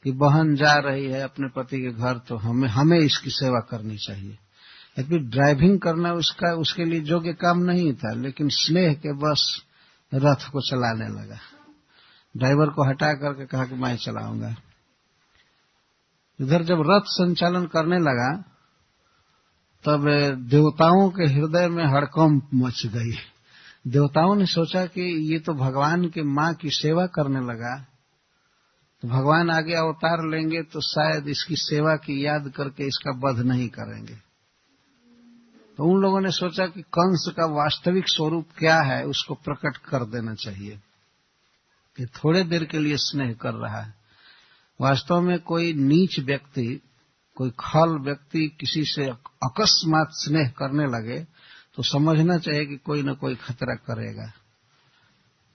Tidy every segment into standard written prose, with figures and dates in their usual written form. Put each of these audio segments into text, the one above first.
कि बहन जा रही है अपने पति के घर तो हमें इसकी सेवा करनी चाहिए। यदि ड्राइविंग करना उसके लिए योग्य काम नहीं था, लेकिन स्नेह के बस रथ को चलाने लगा। ड्राइवर को हटा करके कहा कि मैं चलाऊंगा। इधर जब रथ संचालन करने लगा तब देवताओं के हृदय में हड़कंप मच गई। देवताओं ने सोचा कि ये तो भगवान के माँ की सेवा करने लगा, तो भगवान आगे अवतार लेंगे तो शायद इसकी सेवा की याद करके इसका वध नहीं करेंगे। तो उन लोगों ने सोचा कि कंस का वास्तविक स्वरूप क्या है उसको प्रकट कर देना चाहिए कि थोड़े देर के लिए स्नेह कर रहा है। वास्तव में कोई नीच व्यक्ति, कोई खल व्यक्ति किसी से अकस्मात स्नेह करने लगे तो समझना चाहिए कि कोई न कोई खतरा करेगा।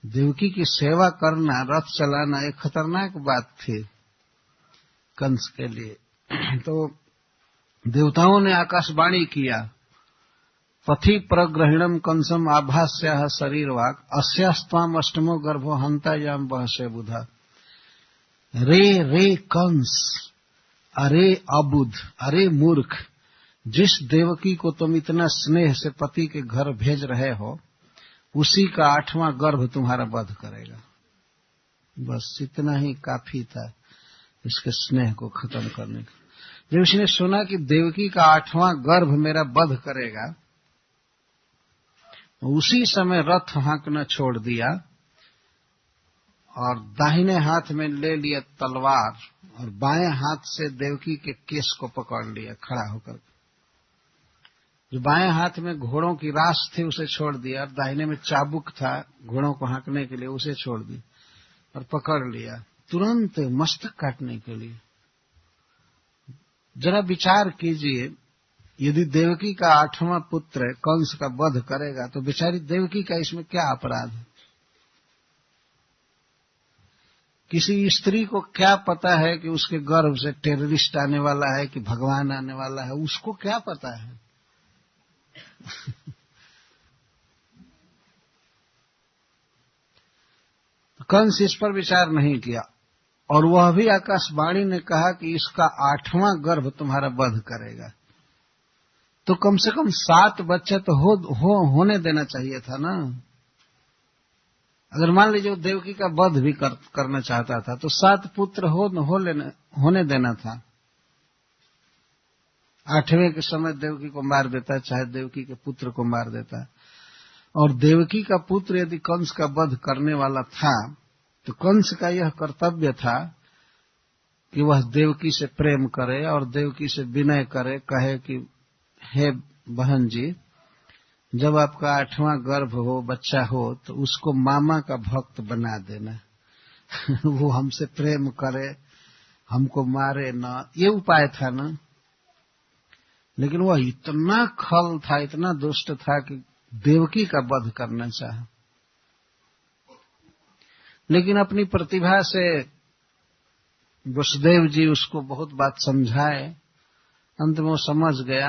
देवकी की सेवा करना, रथ चलाना एक खतरनाक बात थी कंस के लिए। तो देवताओं ने आकाशवाणी किया, पथि प्रग्रहिणम कंसम आभास्याः शरीरवाक् अस्यास्त्वाम अष्टमो गर्भो हंतायाम बहसे बुधा। रे कंस, अरे अबुध, अरे मूर्ख, जिस देवकी को तुम इतना स्नेह से पति के घर भेज रहे हो उसी का 8वां गर्भ तुम्हारा वध करेगा। बस इतना ही काफी था इसके स्नेह को खत्म करने का। जब उसने सुना कि देवकी का 8वां गर्भ मेरा वध करेगा, उसी समय रथ हाँकना छोड़ दिया और दाहिने हाथ में ले लिया तलवार और बाएं हाथ से देवकी के केस को पकड़ लिया खड़ा होकर। जो बाएं हाथ में घोड़ों की रास थी उसे छोड़ दिया और दाहिने में चाबुक था घोड़ों को हाँकने के लिए, उसे छोड़ दी और पकड़ लिया तुरंत मस्तक काटने के लिए। जरा विचार कीजिए, यदि देवकी का 8वां पुत्र कंस का वध करेगा तो बेचारी देवकी का इसमें क्या अपराध है? किसी स्त्री को क्या पता है कि उसके गर्भ से टेररिस्ट आने वाला है कि भगवान आने वाला है? उसको क्या पता है? कंस इस पर विचार नहीं किया और वह भी आकाशवाणी ने कहा कि इसका 8वां गर्भ तुम्हारा वध करेगा। तो कम से कम 7 बच्चे तो होने देना चाहिए था ना। अगर मान लीजिए वो देवकी का वध भी करना चाहता था तो 7 पुत्र होने देना था। 8वें के समय देवकी को मार देता, चाहे देवकी के पुत्र को मार देता। और देवकी का पुत्र यदि कंस का वध करने वाला था तो कंस का यह कर्तव्य था कि वह देवकी से प्रेम करे और देवकी से विनय करे, कहे कि हे बहन जी, जब आपका 8वां गर्भ हो, बच्चा हो, तो उसको मामा का भक्त बना देना। वो हमसे प्रेम करे, हमको मारे ना, ये उपाय था ना। लेकिन वह इतना खल था, इतना दुष्ट था कि देवकी का वध करना चाहा। लेकिन अपनी प्रतिभा से वसुदेव जी उसको बहुत बात समझाए, अंत में वो समझ गया।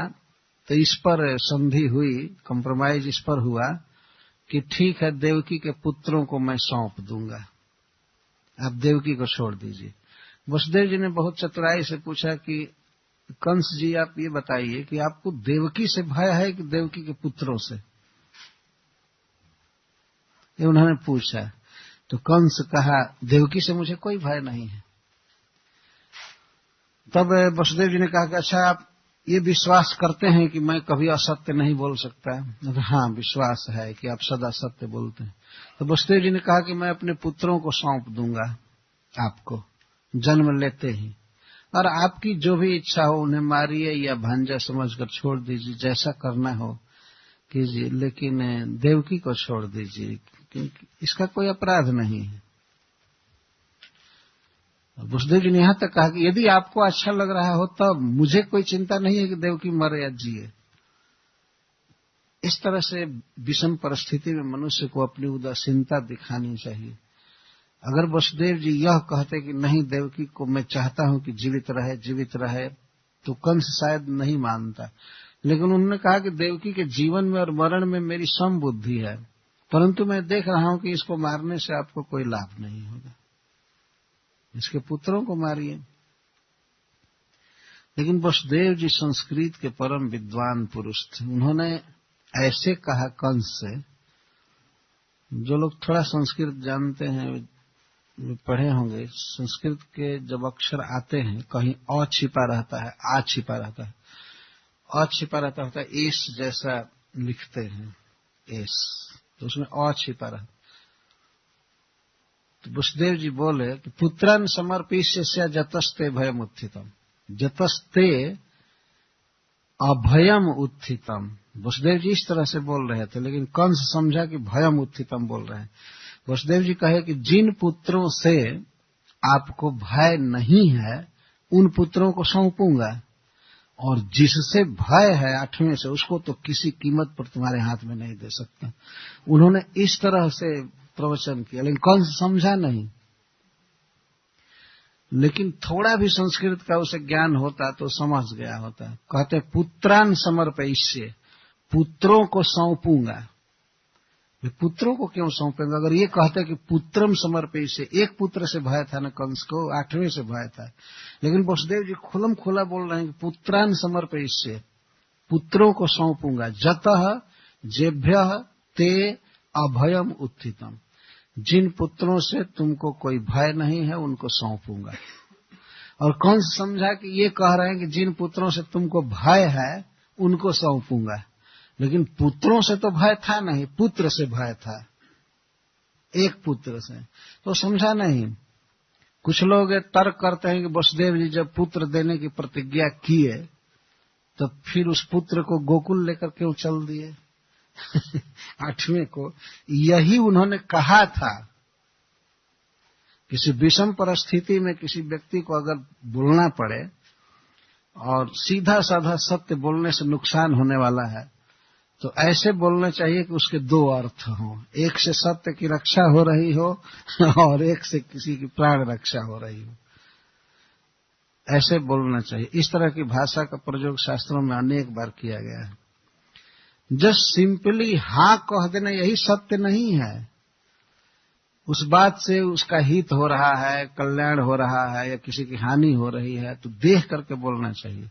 तो इस पर संधि हुई, कॉम्प्रोमाइज इस पर हुआ कि ठीक है, देवकी के पुत्रों को मैं सौंप दूंगा, आप देवकी को छोड़ दीजिए। वसुदेव जी ने बहुत चतुराई से पूछा कि कंस जी, आप ये बताइए कि आपको देवकी से भय है कि देवकी के पुत्रों से? ये उन्होंने पूछा। तो कंस कहा, देवकी से मुझे कोई भय नहीं है। तब वसुदेव जी ने कहा कि अच्छा, आप ये विश्वास करते हैं कि मैं कभी असत्य नहीं बोल सकता? हाँ, विश्वास है कि आप सदा सत्य बोलते हैं। तो वसुदेव जी ने कहा कि मैं अपने पुत्रों को सौंप दूंगा आपको जन्म लेते ही, और आपकी जो भी इच्छा हो उन्हें मारिए या भांजा समझकर छोड़ दीजिए, जैसा करना हो कीजिए, लेकिन देवकी को छोड़ दीजिए क्योंकि इसका कोई अपराध नहीं है। वसुदेव जी ने यहां तक कहा कि यदि आपको अच्छा लग रहा हो तब मुझे कोई चिंता नहीं है कि देवकी मरे या जिए। इस तरह से विषम परिस्थिति में मनुष्य को अपनी उदासीनता दिखानी चाहिए। अगर वसुदेव जी यह कहते कि नहीं, देवकी को मैं चाहता हूं कि जीवित रहे, तो कंस शायद नहीं मानता। लेकिन उन्होंने कहा कि देवकी के जीवन में और मरण में मेरी सम बुद्धि है, परंतु मैं देख रहा हूं कि इसको मारने से आपको कोई लाभ नहीं होगा। इसके पुत्रों को मारिए। लेकिन वसुदेव जी संस्कृत के परम विद्वान पुरुष थे। उन्होंने ऐसे कहा कंस से, जो लोग थोड़ा संस्कृत जानते हैं, पढ़े होंगे, संस्कृत के जब अक्षर आते हैं कहीं अ छिपा रहता है, आ छिपा रहता है, अ छिपा रहता है, एस जैसा लिखते हैं, एस, तो उसमें अ छिपा रहता। तो वसुदेव जी बोले कि पुत्रान समर्पिष्य जतस्ते भयम उत्थितम, जतस्ते अभयम उत्थितम। वसुदेव जी इस तरह से बोल रहे थे, लेकिन कंस समझा कि भयम उत्थितम बोल रहे हैं। वसुदेव जी कहे कि जिन पुत्रों से आपको भय नहीं है उन पुत्रों को सौंपूंगा, और जिससे भय है 8वें से, उसको तो किसी कीमत पर तुम्हारे हाथ में नहीं दे सकता। उन्होंने इस तरह से प्रवचन किया, लेकिन कंस समझा नहीं। लेकिन थोड़ा भी संस्कृत का उसे ज्ञान होता तो समझ गया होता। कहते पुत्रान समर्पयिष्ये, पुत्रों को सौंपूंगा। पुत्रों को क्यों सौंपेंगे? अगर ये कहते कि पुत्रम समर्पयिष्ये, एक पुत्र से भय था न कंस को, 8वें से भय था। लेकिन वसुदेव जी खुलम खुला बोल रहे हैं कि पुत्रान समर्पयिष्ये, पुत्रों को सौंपूंगा। जतः जेभ्यः ते अभयम उत्थितम, जिन पुत्रों से तुमको कोई भय नहीं है उनको सौंपूंगा। और कंस समझा कि ये कह रहे हैं कि जिन पुत्रों से तुमको भय है उनको सौंपूंगा, लेकिन पुत्रों से तो भय था नहीं, पुत्र से भय था, एक पुत्र से। तो समझा नहीं। कुछ लोग तर्क करते हैं कि वसुदेव जी जब पुत्र देने की प्रतिज्ञा किए तो फिर उस पुत्र को गोकुल लेकर क्यों चल दिए 8वें को? यही उन्होंने कहा था। किसी विषम परिस्थिति में किसी व्यक्ति को अगर बोलना पड़े और सीधा साधा सत्य बोलने से नुकसान होने वाला है, तो ऐसे बोलना चाहिए कि उसके 2 अर्थ हों, एक से सत्य की रक्षा हो रही हो और एक से किसी की प्राण रक्षा हो रही हो। ऐसे बोलना चाहिए। इस तरह की भाषा का प्रयोग शास्त्रों में अनेक बार किया गया है। जस्ट सिंपली हाँ कह देना यही सत्य नहीं है। उस बात से उसका हित हो रहा है, कल्याण हो रहा है या किसी की हानि हो रही है, तो देख करके बोलना चाहिए।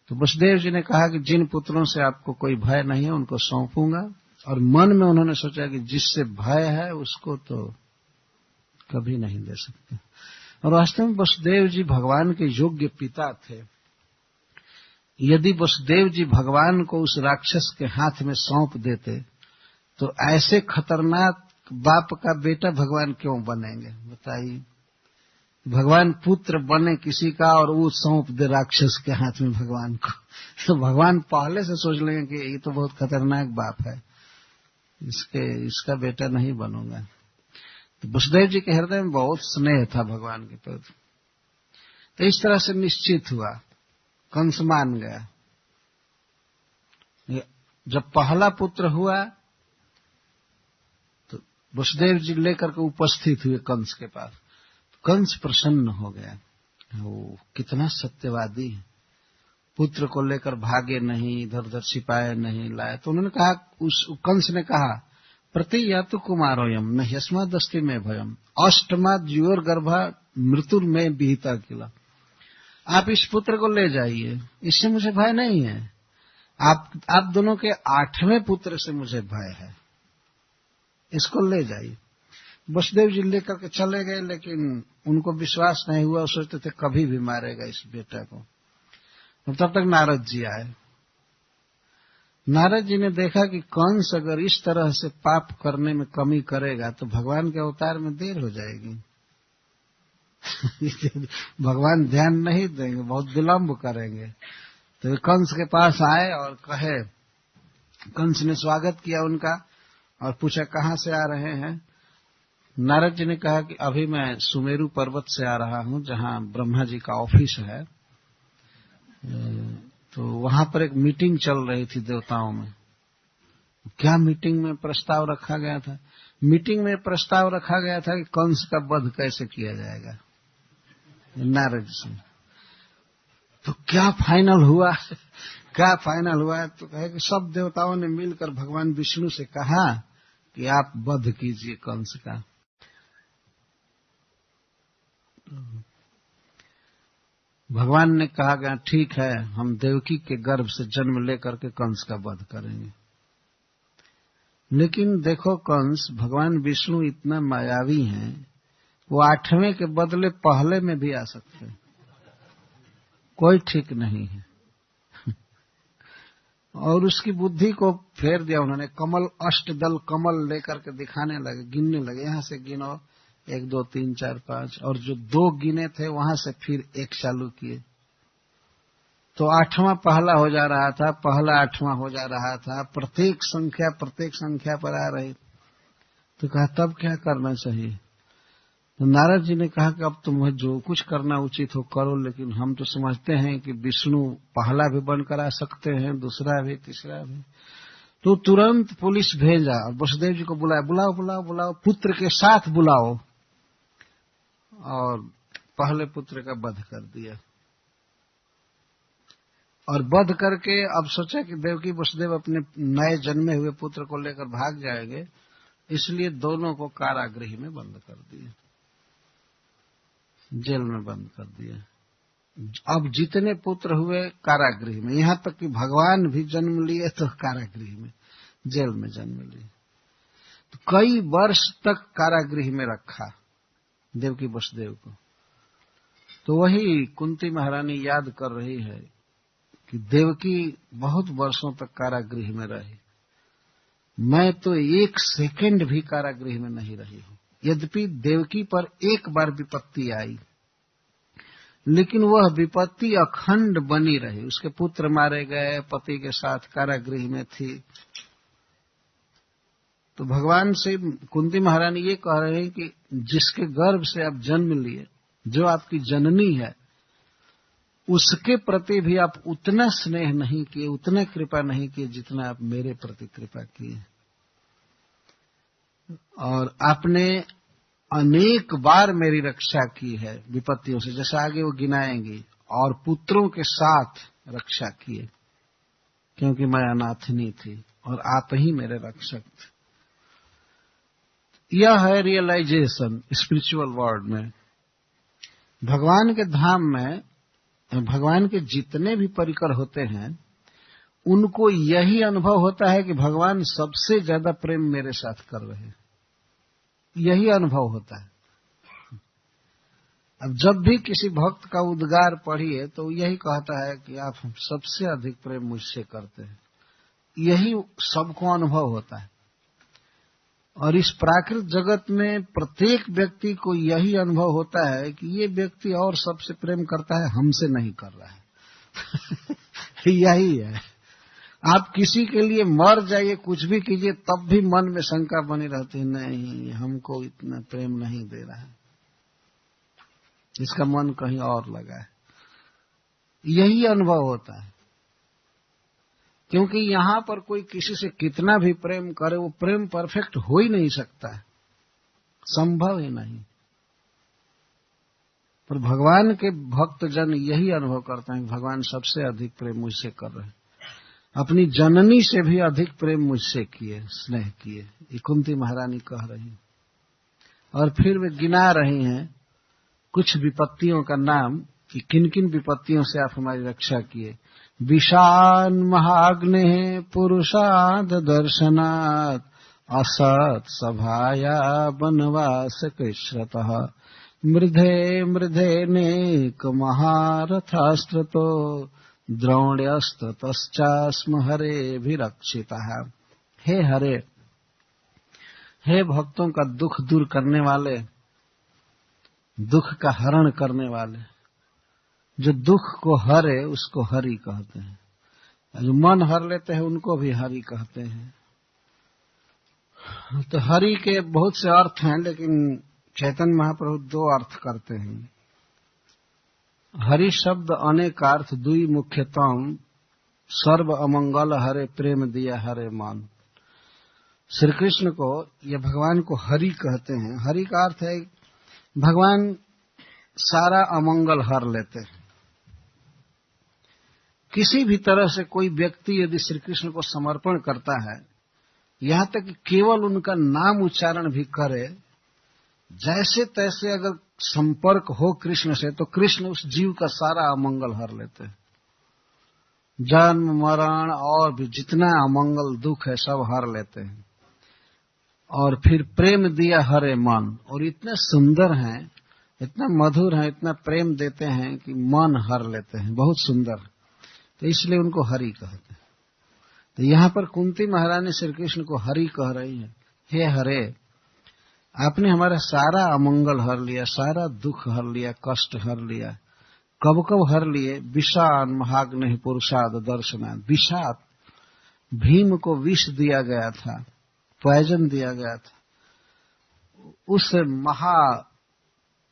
तो वसुदेव जी ने कहा कि जिन पुत्रों से आपको कोई भय नहीं है उनको सौंपूंगा, और मन में उन्होंने सोचा कि जिससे भय है उसको तो कभी नहीं दे सकते। और वास्तव में वसुदेव जी भगवान के योग्य पिता थे। यदि वसुदेव जी भगवान को उस राक्षस के हाथ में सौंप देते तो ऐसे खतरनाक बाप का बेटा भगवान क्यों बनेंगे? बताइए। भगवान पुत्र बने किसी का और वो सौंप दे राक्षस के हाथ में भगवान को, तो भगवान पहले से सोच लेंगे कि ये तो बहुत खतरनाक बाप है, इसका बेटा नहीं बनूंगा। तो वसुदेव जी के हृदय में बहुत स्नेह था भगवान के प्रति। तो इस तरह से निश्चित हुआ, कंस मान गया। जब पहला पुत्र हुआ तो वसुदेव जी लेकर के उपस्थित हुए कंस के पास। कंस प्रसन्न हो गया, वो कितना सत्यवादी है, पुत्र को लेकर भागे नहीं, इधर उधर छिपाए नहीं, लाए। तो उन्होंने कहा, उस कंस ने कहा, प्रतियातु कुमारोयम न ह्यस्मादस्ति में भयम अष्टमाद युवर गर्भा मृत्युर में विहिता किला। आप इस पुत्र को ले जाइए, इससे मुझे भय नहीं है। आप दोनों के 8वें पुत्र से मुझे भय है, इसको ले जाइए। वसुदेव जी लेकर के चले गए, लेकिन उनको विश्वास नहीं हुआ। सोचते थे कभी भी मारेगा इस बेटा को। तब तक नारद जी आए। नारद जी ने देखा कि कंस अगर इस तरह से पाप करने में कमी करेगा तो भगवान के अवतार में देर हो जाएगी भगवान ध्यान नहीं देंगे, बहुत विलंब करेंगे। तो वे कंस के पास आए और कहे, कंस ने स्वागत किया उनका और पूछा कहाँ से आ रहे हैं। नारद जी ने कहा कि अभी मैं सुमेरु पर्वत से आ रहा हूं, जहां ब्रह्मा जी का ऑफिस है। तो वहां पर एक मीटिंग चल रही थी देवताओं में। क्या मीटिंग में प्रस्ताव रखा गया था? मीटिंग में प्रस्ताव रखा गया था कि कंस का वध कैसे किया जाएगा। नारद जी, तो क्या फाइनल हुआ? क्या फाइनल हुआ? तो कहे कि सब देवताओं ने मिलकर भगवान विष्णु से कहा कि आप वध कीजिए कंस का। भगवान ने कहा कि ठीक है, हम देवकी के गर्भ से जन्म लेकर के कंस का वध करेंगे। लेकिन देखो, कंस, भगवान विष्णु इतना मायावी हैं, वो 8वें के बदले पहले में भी आ सकते हैं, कोई ठीक नहीं है। और उसकी बुद्धि को फेर दिया उन्होंने। कमल, अष्टदल कमल लेकर के दिखाने लगे, गिनने लगे, यहां से गिनो 1 2 3 4 5, और जो 2 गिने थे वहां से फिर 1 चालू किए, तो 8वां पहला हो जा रहा था, पहला 8वां हो जा रहा था, प्रत्येक संख्या पर आ रही। तो कहा तब क्या करना चाहिए? तो नारद जी ने कहा कि अब तुम्हें जो कुछ करना उचित हो करो, लेकिन हम तो समझते हैं कि विष्णु पहला भी बनकर आ सकते हैं, दूसरा भी, तीसरा भी। तो तुरंत पुलिस भेजा और वसुदेव जी को बुलाया, बुलाओ बुलाओ बुलाओ, पुत्र के साथ बुलाओ, और पहले पुत्र का वध कर दिया। और वध करके अब सोचा कि देवकी वसुदेव अपने नए जन्मे हुए पुत्र को लेकर भाग जाएंगे, इसलिए दोनों को कारागृह में बंद कर दिया, जेल में बंद कर दिया। अब जितने पुत्र हुए कारागृह में, यहां तक कि भगवान भी जन्म लिए तो कारागृह में, जेल में जन्म लिए। तो कई वर्ष तक कारागृह में रखा देवकी वसुदेव को। तो वही कुंती महारानी याद कर रही है कि देवकी बहुत वर्षों तक कारागृह में रही, मैं तो 1 सेकंड भी कारागृह में नहीं रही हूं। यद्यपि देवकी पर एक बार विपत्ति आई, लेकिन वह विपत्ति अखंड बनी रही। उसके पुत्र मारे गए, पति के साथ कारागृह में थी। तो भगवान से कुंती महारानी ये कह रहे हैं कि जिसके गर्भ से आप जन्म लिए, जो आपकी जननी है, उसके प्रति भी आप उतना स्नेह नहीं किए, उतना कृपा नहीं किए जितना आप मेरे प्रति कृपा किए। और आपने अनेक बार मेरी रक्षा की है विपत्तियों से, जैसे आगे वो गिनाएंगी, और पुत्रों के साथ रक्षा किए, क्योंकि मैं अनाथनी थी और आप ही मेरे रक्षक थे। यह है रियलाइजेशन स्पिरिचुअल वर्ल्ड में। भगवान के धाम में भगवान के जितने भी परिकर होते हैं, उनको यही अनुभव होता है कि भगवान सबसे ज्यादा प्रेम मेरे साथ कर रहे हैं, यही अनुभव होता है। अब जब भी किसी भक्त का उद्गार पढ़िए तो यही कहता है कि आप सबसे अधिक प्रेम मुझसे करते हैं, यही सबको अनुभव होता है। और इस प्राकृत जगत में प्रत्येक व्यक्ति को यही अनुभव होता है कि ये व्यक्ति और सबसे प्रेम करता है, हमसे नहीं कर रहा है। यही है। आप किसी के लिए मर जाइए, कुछ भी कीजिए, तब भी मन में शंका बनी रहती है, नहीं हमको इतना प्रेम नहीं दे रहा है, इसका मन कहीं और लगा है। यही अनुभव होता है, क्योंकि यहां पर कोई किसी से कितना भी प्रेम करे, वो प्रेम परफेक्ट हो ही नहीं सकता है, संभव ही नहीं। पर भगवान के भक्तजन यही अनुभव करते हैं कि भगवान सबसे अधिक प्रेम मुझसे कर रहे हैं, अपनी जननी से भी अधिक प्रेम मुझसे किए, स्नेह किए। ये कुंती महारानी कह रही हैं। और फिर वे गिना रही हैं कुछ विपत्तियों का नाम कि किन किन विपत्तियों से आप हमारी रक्षा किए। विषान महाग्ने पुरुषाद दर्शनात् असत सभाया वनवास कृष्णतः मृधे मृधे नेक महारथास्त्रतो द्रोण्यस्ततश्चास्म हरे विरक्षितः। हे हरे, हे भक्तों का दुख दूर करने वाले, दुख का हरण करने वाले, जो दुख को हरे उसको हरि कहते हैं, जो मन हर लेते हैं उनको भी हरि कहते हैं। तो हरि के बहुत से अर्थ हैं, लेकिन चैतन्य महाप्रभु 2 अर्थ करते हैं। हरि शब्द अनेक अर्थ, दुई मुख्यतम, सर्व अमंगल हरे प्रेम दिया हरे मान। श्री कृष्ण को, या भगवान को हरि कहते हैं। हरि का अर्थ है भगवान सारा अमंगल हर लेते हैं। किसी भी तरह से कोई व्यक्ति यदि श्री कृष्ण को समर्पण करता है, यहां तक कि केवल उनका नाम उच्चारण भी करे, जैसे तैसे अगर संपर्क हो कृष्ण से तो कृष्ण उस जीव का सारा अमंगल हर लेते हैं। जन्म मरण और भी जितना अमंगल दुख है सब हर लेते हैं। और फिर प्रेम दिया हरे मन, और इतने सुंदर हैं, इतना मधुर है, इतना प्रेम देते हैं कि मन हर लेते हैं, बहुत सुंदर। तो इसलिए उनको हरि कहते हैं। तो यहाँ पर कुंती महारानी श्री कृष्ण को हरि कह रही है, हे हरे, आपने हमारा सारा अमंगल हर लिया, सारा दुख हर लिया, कष्ट हर लिया। कब कब हर लिए? विषान महाग्नि पुरुषाद दर्शनाद। विषाद, भीम को विष दिया गया था, पॉइजन दिया गया था, उस महा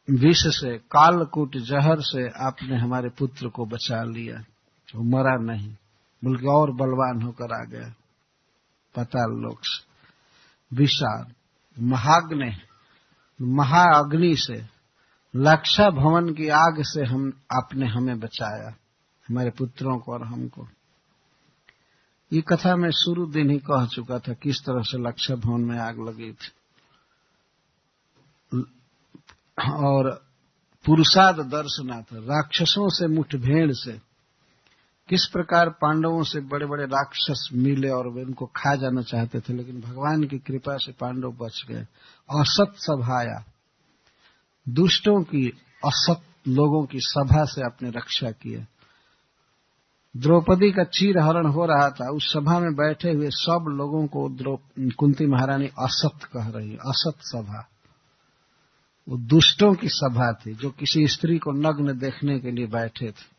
विष से, कालकूट जहर से आपने हमारे पुत्र को बचा लिया। वो मरा नहीं, बल्कि और बलवान होकर आ गया पाताल लोक से। विषाद, महाग्नि, महाअग्नि से, लाक्षा भवन की आग से आपने हमें बचाया, हमारे पुत्रों को और हमको। ये कथा मैं शुरू दिन ही कह चुका था, किस तरह से लाक्षा भवन में आग लगी थी। और पुरुषाद दर्शनाथ, राक्षसों से मुठभेड़ से, किस प्रकार पांडवों से बड़े बड़े राक्षस मिले और वे उनको खा जाना चाहते थे, लेकिन भगवान की कृपा से पांडव बच गए। असत सभाया, दुष्टों की, असत लोगों की सभा से आपने रक्षा किया। द्रौपदी का चीरहरण हो रहा था, उस सभा में बैठे हुए सब लोगों को कुंती महारानी असत कह रही है। असत सभा, वो दुष्टों की सभा थी जो किसी स्त्री को नग्न देखने के लिए बैठे थे।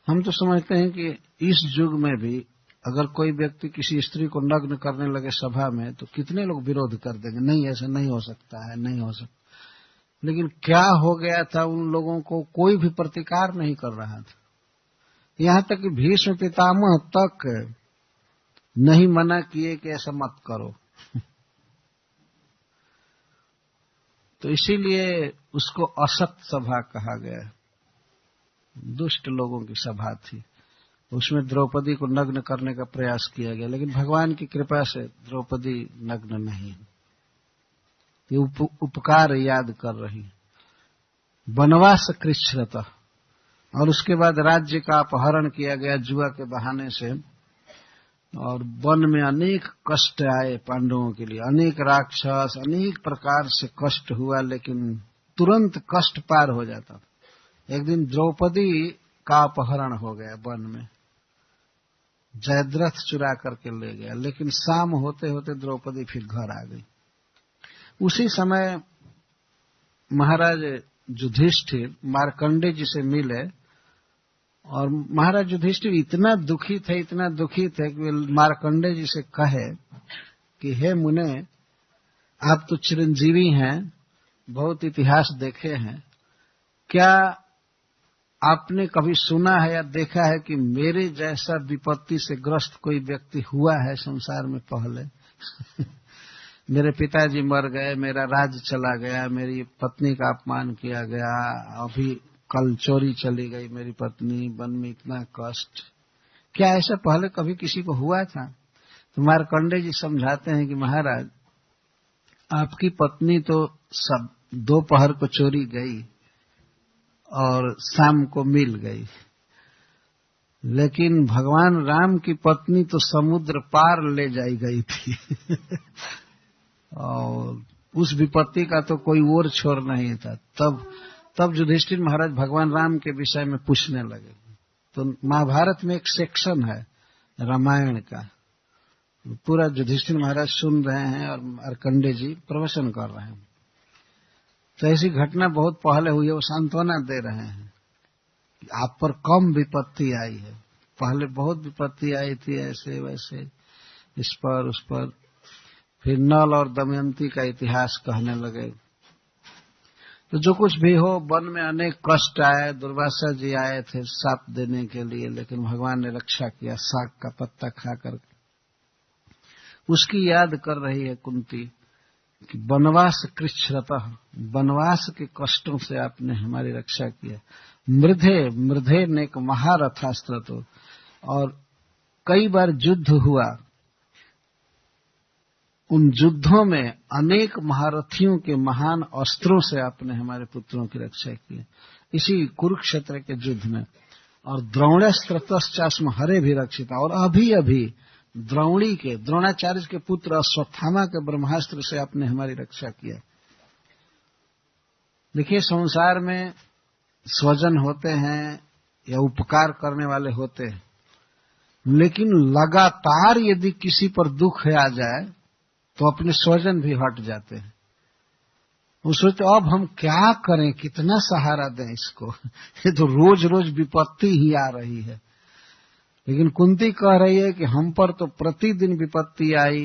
हम तो समझते हैं कि इस युग में भी अगर कोई व्यक्ति किसी स्त्री को नग्न करने लगे सभा में तो कितने लोग विरोध कर देंगे, नहीं ऐसा नहीं हो सकता है, नहीं हो सकता। लेकिन क्या हो गया था, उन लोगों को कोई भी प्रतिकार नहीं कर रहा था। यहां तक कि भीष्म पितामह तक नहीं मना किए कि ऐसा मत करो। तो इसीलिए उसको असत सभा कहा गया। दुष्ट लोगों की सभा थी, उसमें द्रौपदी को नग्न करने का प्रयास किया गया, लेकिन भगवान की कृपा से द्रौपदी नग्न नहीं। ये उपकार याद कर रही। वनवास कृच्छ्रत, और उसके बाद राज्य का अपहरण किया गया जुआ के बहाने से, और वन में अनेक कष्ट आए पांडवों के लिए, अनेक राक्षस, अनेक प्रकार से कष्ट हुआ, लेकिन तुरंत कष्ट पार हो जाता था। एक दिन द्रौपदी का अपहरण हो गया वन में, जयद्रथ चुरा करके ले गया, लेकिन शाम होते होते द्रौपदी फिर घर आ गई। उसी समय महाराज युधिष्ठिर मार्कंडे जी से मिले, और महाराज युधिष्ठिर इतना दुखी थे कि वे मार्कंडे जी से कहे कि हे मुने, आप तो चिरंजीवी हैं, बहुत इतिहास देखे हैं, क्या आपने कभी सुना है या देखा है कि मेरे जैसा विपत्ति से ग्रस्त कोई व्यक्ति हुआ है संसार में पहले? मेरे पिताजी मर गए, मेरा राज्य चला गया, मेरी पत्नी का अपमान किया गया, अभी कल चोरी चली गई मेरी पत्नी, वन में इतना कष्ट, क्या ऐसा पहले कभी किसी को हुआ था? तो मार्कंडे जी समझाते हैं कि महाराज, आपकी पत्नी तो सब दोपहर को चोरी गई और शाम को मिल गई, लेकिन भगवान राम की पत्नी तो समुद्र पार ले जाई गई थी। और उस विपत्ति का तो कोई और छोर नहीं था। तब युधिष्ठिर महाराज भगवान राम के विषय में पूछने लगे। तो महाभारत में एक सेक्शन है रामायण का, पूरा युधिष्ठिर महाराज सुन रहे हैं और मार्कंडे जी प्रवचन कर रहे हैं। तो ऐसी घटना बहुत पहले हुई है, वो सांत्वना दे रहे हैं कि आप पर कम विपत्ति आई है, पहले बहुत विपत्ति आई थी, ऐसे वैसे, इस पर उस पर। फिर नल और दमयंती का इतिहास कहने लगे। तो जो कुछ भी हो, वन में अनेक कष्ट आए, दुर्वासा जी आए थे साप देने के लिए, लेकिन भगवान ने रक्षा किया साग का पत्ता खाकर। उसकी याद कर रही है कुंती कि वनवास कृच्छ्रतः, वनवास के कष्टों से आपने हमारी रक्षा किया। मृधे ने एक महारथास्त्र, तो और कई बार युद्ध हुआ, उन युद्धों में अनेक महारथियों के महान अस्त्रों से आपने हमारे पुत्रों की रक्षा की, इसी कुरुक्षेत्र के युद्ध में। और द्रोणस्त्रतश्चास्म हरे भी रक्षिता, और अभी अभी द्रोणाचार्य के पुत्र अश्वत्थामा के ब्रह्मास्त्र से आपने हमारी रक्षा किया। देखिए, संसार में स्वजन होते हैं या उपकार करने वाले होते हैं, लेकिन लगातार यदि किसी पर दुख आ जाए तो अपने स्वजन भी हट जाते हैं। वो सोचते अब हम क्या करें, कितना सहारा दें इसको, ये तो रोज रोज विपत्ति ही आ रही है। लेकिन कुंती कह रही है कि हम पर तो प्रतिदिन विपत्ति आई,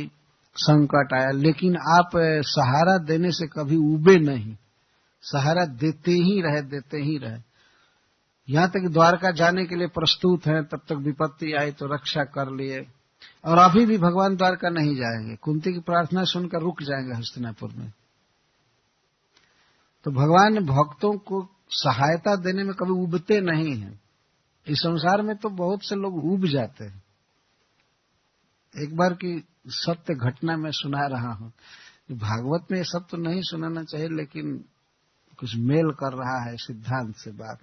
संकट आया, लेकिन आप सहारा देने से कभी उबे नहीं, सहारा देते ही रहे। यहां तक द्वारका जाने के लिए प्रस्तुत हैं, तब तक विपत्ति आई तो रक्षा कर लिए, और अभी भी भगवान द्वारका नहीं जाएंगे। कुंती की प्रार्थना सुनकर रुक जाएंगे हस्तिनापुर में। तो भगवान भक्तों को सहायता देने में कभी उबते नहीं हैं। इस संसार में तो बहुत से लोग उब जाते हैं। एक बार की सत्य घटना मैं सुना रहा हूं, भागवत में ये सब तो नहीं सुनाना चाहिए, लेकिन कुछ मेल कर रहा है सिद्धांत से बात।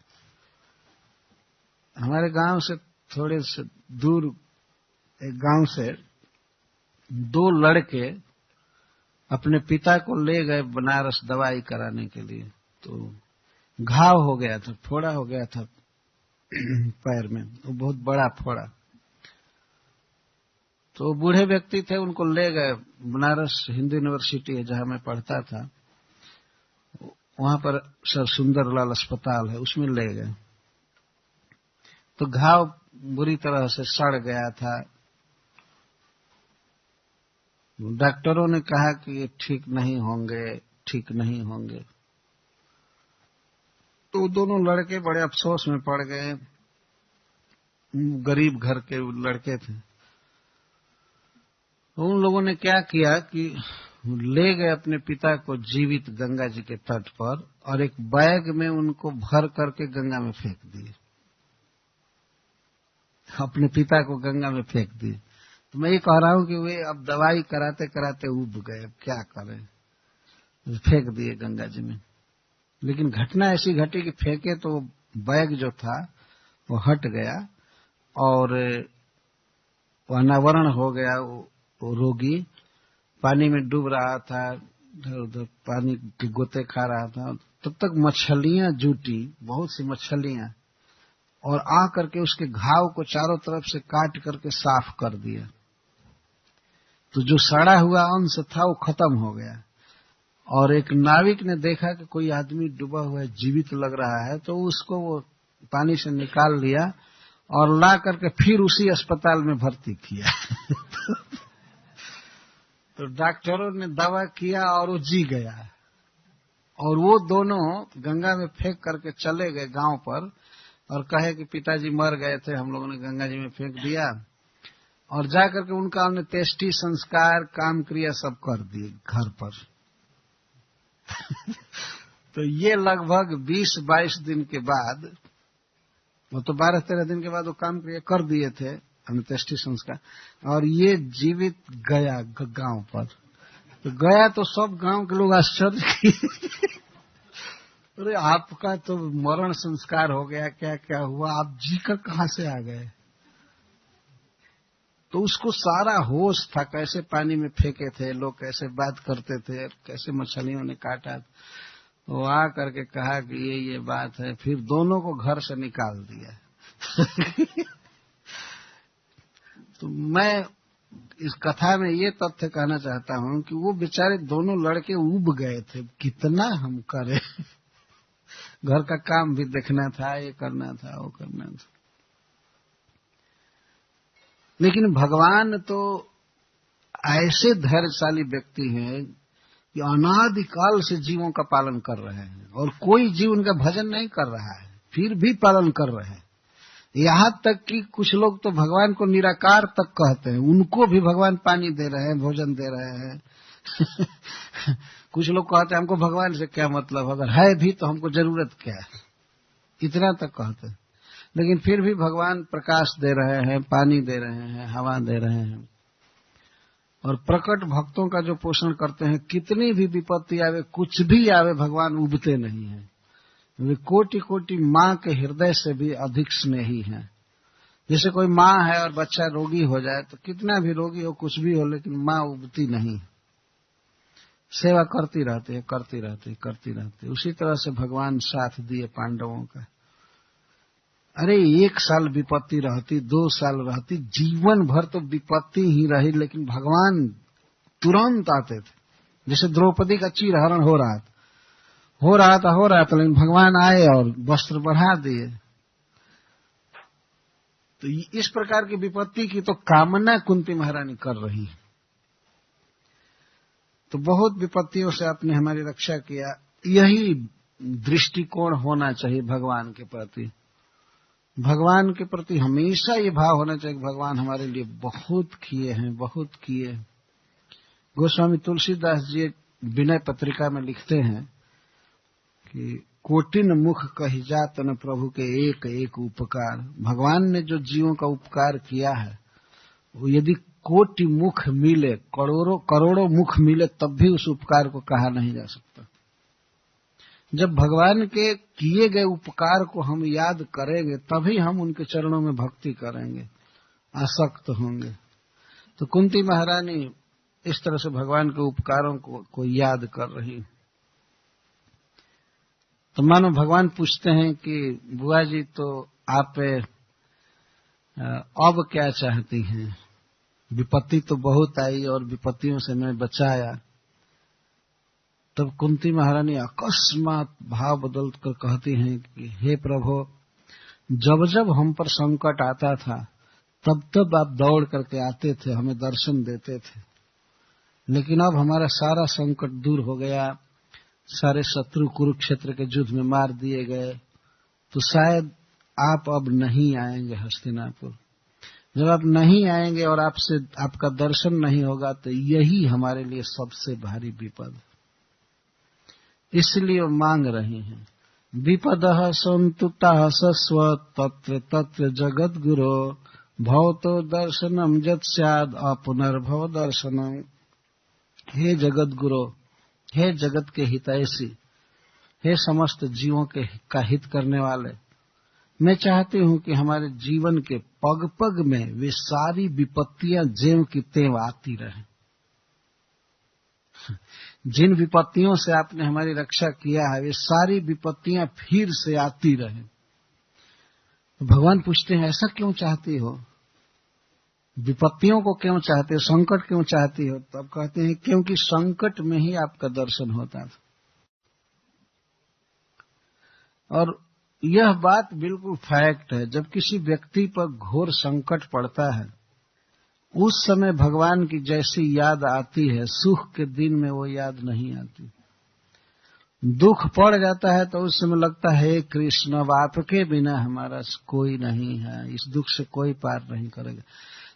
हमारे गांव से थोड़े से दूर एक गांव से दो लड़के अपने पिता को ले गए बनारस दवाई कराने के लिए। तो घाव हो गया था, फोड़ा हो गया था पैर में, वो बहुत बड़ा फोड़ा। तो बूढ़े व्यक्ति थे, उनको ले गए बनारस हिंदू यूनिवर्सिटी है जहां मैं पढ़ता था, वहां पर सर सुंदरलाल अस्पताल है, उसमें ले गए। तो घाव बुरी तरह से सड़ गया था। डॉक्टरों ने कहा कि ये ठीक नहीं होंगे। तो दोनों लड़के बड़े अफसोस में पड़ गए। गरीब घर के लड़के थे। उन लोगों ने क्या किया कि ले गए अपने पिता को जीवित गंगा जी के तट पर, और एक बैग में उनको भर करके गंगा में फेंक दिए। अपने पिता को गंगा में फेंक दिए। तो मैं ये कह रहा हूं कि वे अब दवाई कराते कराते उब गए, अब क्या करें, फेंक दिए गंगा जी में। लेकिन घटना ऐसी घटी कि फेंके तो बैग जो था वो हट गया और वो अनावरण हो गया। वो रोगी पानी में डूब रहा था, इधर उधर पानी के गोते खा रहा था। तब तक मछलियां जुटी, बहुत सी मछलियां, और आ करके उसके घाव को चारों तरफ से काट करके साफ कर दिया। तो जो सड़ा हुआ अंश था वो खत्म हो गया। और एक नाविक ने देखा कि कोई आदमी डूबा हुआ है, जीवित लग रहा है, तो उसको वो पानी से निकाल लिया और ला करके फिर उसी अस्पताल में भर्ती किया। तो डॉक्टरों ने दवा किया और वो जी गया। और वो दोनों गंगा में फेंक करके चले गए गांव पर और कहे कि पिताजी मर गए थे, हम लोगों ने गंगा जी में फेंक दिया। और जाकर के उनका अंत्येष्टि संस्कार, काम क्रिया सब कर दिए घर पर। तो ये लगभग 20-22 दिन के बाद, वो तो 12-13 दिन के बाद वो काम क्रिया कर दिए थे, अंत्येष्टि संस्कार, और ये जीवित गया गांव पर। तो गया तो सब गांव के लोग आश्चर्य किए। अरे आपका तो मरण संस्कार हो गया, क्या क्या हुआ, आप जी कर कहां से आ गए। तो उसको सारा होश था, कैसे पानी में फेंके थे लोग, कैसे बात करते थे, कैसे मछलियों ने काटा। वो आ करके कहा कि ये बात है, फिर दोनों को घर से निकाल दिया। तो मैं इस कथा में ये तथ्य कहना चाहता हूं कि वो बेचारे दोनों लड़के उब गए थे, कितना हम करें, घर का काम भी देखना था, ये करना था, वो करना था। लेकिन भगवान तो ऐसे धैर्यशाली व्यक्ति हैं कि अनादिकाल से जीवों का पालन कर रहे हैं, और कोई जीव उनका भजन नहीं कर रहा है, फिर भी पालन कर रहे हैं। यहाँ तक कि कुछ लोग तो भगवान को निराकार तक कहते हैं, उनको भी भगवान पानी दे रहे हैं, भोजन दे रहे हैं। कुछ लोग कहते हैं हमको भगवान से क्या मतलब, अगर है भी तो हमको जरूरत क्या है, इतना तक कहते हैं। लेकिन फिर भी भगवान प्रकाश दे रहे हैं, पानी दे रहे हैं, हवा दे रहे हैं। और प्रकट भक्तों का जो पोषण करते हैं, कितनी भी विपत्ति आवे, कुछ भी आवे, भगवान उबते नहीं हैं। वे कोटि कोटि माँ के हृदय से भी अधिक स्नेही हैं। जैसे कोई माँ है और बच्चा रोगी हो जाए तो कितना भी रोगी हो, कुछ भी हो, लेकिन माँ उबती नहीं, सेवा करती रहती है, करती रहती है, करती रहती है। उसी तरह से भगवान साथ दिए पांडवों का। अरे 1 साल विपत्ति रहती, 2 साल रहती, जीवन भर तो विपत्ति ही रही, लेकिन भगवान तुरंत आते थे। जैसे द्रौपदी का चीरहरण हो रहा था, लेकिन भगवान आए और वस्त्र बढ़ा दिए। तो इस प्रकार की विपत्ति की तो कामना कुंती महारानी कर रही है। तो बहुत विपत्तियों से आपने हमारी रक्षा किया। यही दृष्टिकोण होना चाहिए भगवान के प्रति। भगवान के प्रति हमेशा ये भाव होना चाहिए कि भगवान हमारे लिए बहुत किए हैं, बहुत किए। गोस्वामी तुलसीदास जी विनय पत्रिका में लिखते हैं कि कोटिन मुख कहि जात न प्रभु के एक एक उपकार। भगवान ने जो जीवों का उपकार किया है, वो यदि कोटि मुख मिले, करोड़ों मुख मिले, तब भी उस उपकार को कहा नहीं जा सकता। जब भगवान के किए गए उपकार को हम याद करेंगे, तभी हम उनके चरणों में भक्ति करेंगे, आसक्त होंगे। तो कुंती महारानी इस तरह से भगवान के उपकारों को याद कर रही। तो मानो भगवान पूछते हैं कि बुआ जी, तो आप अब क्या चाहती हैं? विपत्ति तो बहुत आई और विपत्तियों से मैं बचाया। तब कुंती महारानी अकस्मात भाव बदल कर कहती हैं कि हे प्रभु, जब जब हम पर संकट आता था, तब तब आप दौड़ करके आते थे, हमें दर्शन देते थे। लेकिन अब हमारा सारा संकट दूर हो गया, सारे शत्रु कुरुक्षेत्र के युद्ध में मार दिए गए, तो शायद आप अब नहीं आएंगे हस्तिनापुर। जब आप नहीं आएंगे और आपसे आपका दर्शन नहीं होगा, तो यही हमारे लिए सबसे भारी विपद। इसलिए वो मांग रही हैं, विपदः संतुताः सस्व तत्र तत्र जगत गुरो भवतो दर्शनम जत स्याद अपुनर्भव दर्शनम। हे जगत गुरो, हे जगत के हितैषी, हे समस्त जीवों के का हित करने वाले, मैं चाहती हूं कि हमारे जीवन के पग पग में वे सारी विपत्तियां ज्यों की त्यों आती रहें। जिन विपत्तियों से आपने हमारी रक्षा किया है, वे सारी विपत्तियां फिर से आती रहें। भगवान पूछते हैं, ऐसा क्यों चाहती हो? विपत्तियों को क्यों चाहते हो? संकट क्यों चाहती हो? तब कहते हैं, क्योंकि संकट में ही आपका दर्शन होता था। और यह बात बिल्कुल फैक्ट है। जब किसी व्यक्ति पर घोर संकट पड़ता है, उस समय भगवान की जैसी याद आती है, सुख के दिन में वो याद नहीं आती। दुख पड़ जाता है तो उस समय लगता है, कृष्ण अब आपके बिना हमारा कोई नहीं है, इस दुख से कोई पार नहीं करेगा।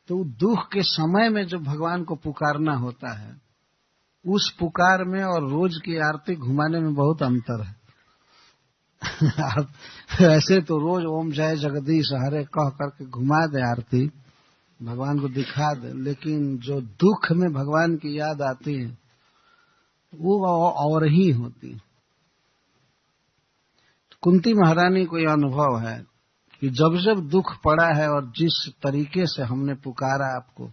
तो दुख के समय में जो भगवान को पुकारना होता है, उस पुकार में और रोज की आरती घुमाने में बहुत अंतर है। आप ऐसे तो रोज ओम जय जगदीश हरे कह करके घुमा दे आरती, भगवान को दिखा दे, लेकिन जो दुख में भगवान की याद आती है, वो और ही होती है। कुंती महारानी को यह अनुभव है कि जब जब दुख पड़ा है और जिस तरीके से हमने पुकारा आपको,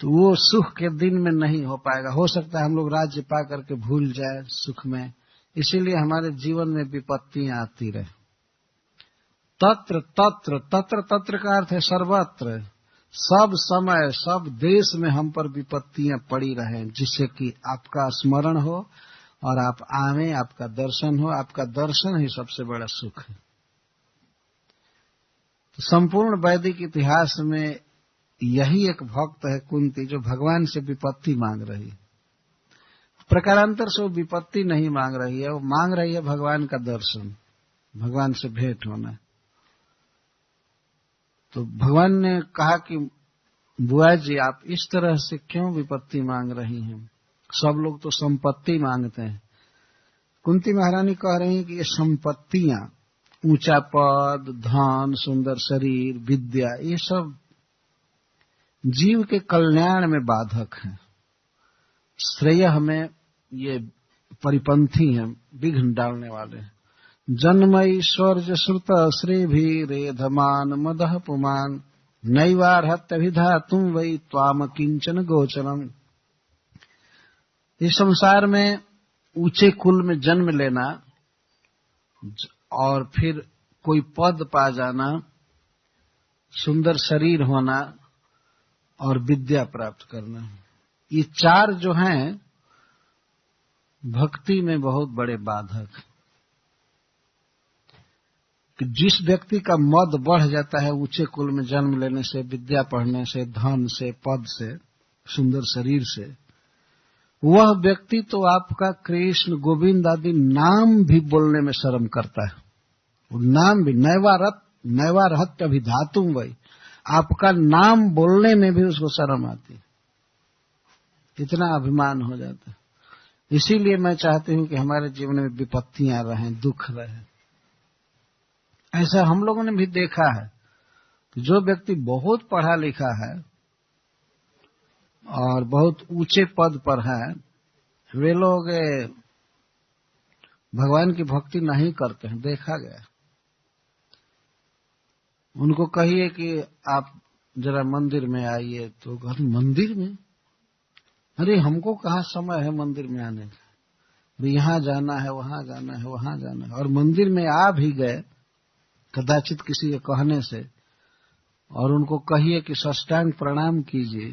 तो वो सुख के दिन में नहीं हो पाएगा। हो सकता है हम लोग राज्य पा करके भूल जाए सुख में, इसीलिए हमारे जीवन में विपत्तियां आती रहे। तत्र तत्र, तत्र तत्र का अर्थ है सर्वत्र, सब समय सब देश में हम पर विपत्तियां पड़ी रहे, जिससे कि आपका स्मरण हो और आप आवे, आपका दर्शन हो। आपका दर्शन ही सबसे बड़ा सुख है। तो संपूर्ण वैदिक इतिहास में यही एक भक्त है कुंती, जो भगवान से विपत्ति मांग रही है। प्रकारांतर से वो विपत्ति नहीं मांग रही है, वो मांग रही है भगवान का दर्शन, भगवान से भेंट होना। तो भगवान ने कहा कि बुआ जी, आप इस तरह से क्यों विपत्ति मांग रही हैं? सब लोग तो संपत्ति मांगते हैं। कुंती महारानी कह रही हैं कि ये संपत्तियां, ऊंचा पद, धन, सुंदर शरीर, विद्या, ये सब जीव के कल्याण में बाधक हैं, श्रेय में ये परिपंथी हैं, विघ्न डालने वाले हैं। जन्म ऐश्वर्य श्रुत श्री भी रेधमान मदह पुमान नैवार्हत्यभिधातुम वै त्वाम किंचन गोचरम। इस संसार में ऊंचे कुल में जन्म लेना और फिर कोई पद पा जाना, सुंदर शरीर होना और विद्या प्राप्त करना, ये चार जो हैं भक्ति में बहुत बड़े बाधक। कि जिस व्यक्ति का मद बढ़ जाता है ऊंचे कुल में जन्म लेने से, विद्या पढ़ने से, धन से, पद से, सुंदर शरीर से, वह व्यक्ति तो आपका कृष्ण गोविंद आदि नाम भी बोलने में शर्म करता है। वो नाम भी नैवारहत्य अभिधातुम वही, आपका नाम बोलने में भी उसको शर्म आती है, इतना अभिमान हो जाता है। इसीलिए मैं चाहती हूं कि हमारे जीवन में विपत्तियां रहें, दुख रहे। ऐसा हम लोगों ने भी देखा है कि जो व्यक्ति बहुत पढ़ा लिखा है और बहुत ऊंचे पद पर है, वे लोग भगवान की भक्ति नहीं करते हैं, देखा गया। उनको कहिए कि आप जरा मंदिर में आइए, तो घर मंदिर में, अरे हमको कहाँ समय है मंदिर में आने का, यहाँ जाना है, वहां जाना है, वहां जाना है। और मंदिर में आ भी गए कदाचित किसी के कहने से, और उनको कहिए कि साष्टांग प्रणाम कीजिए,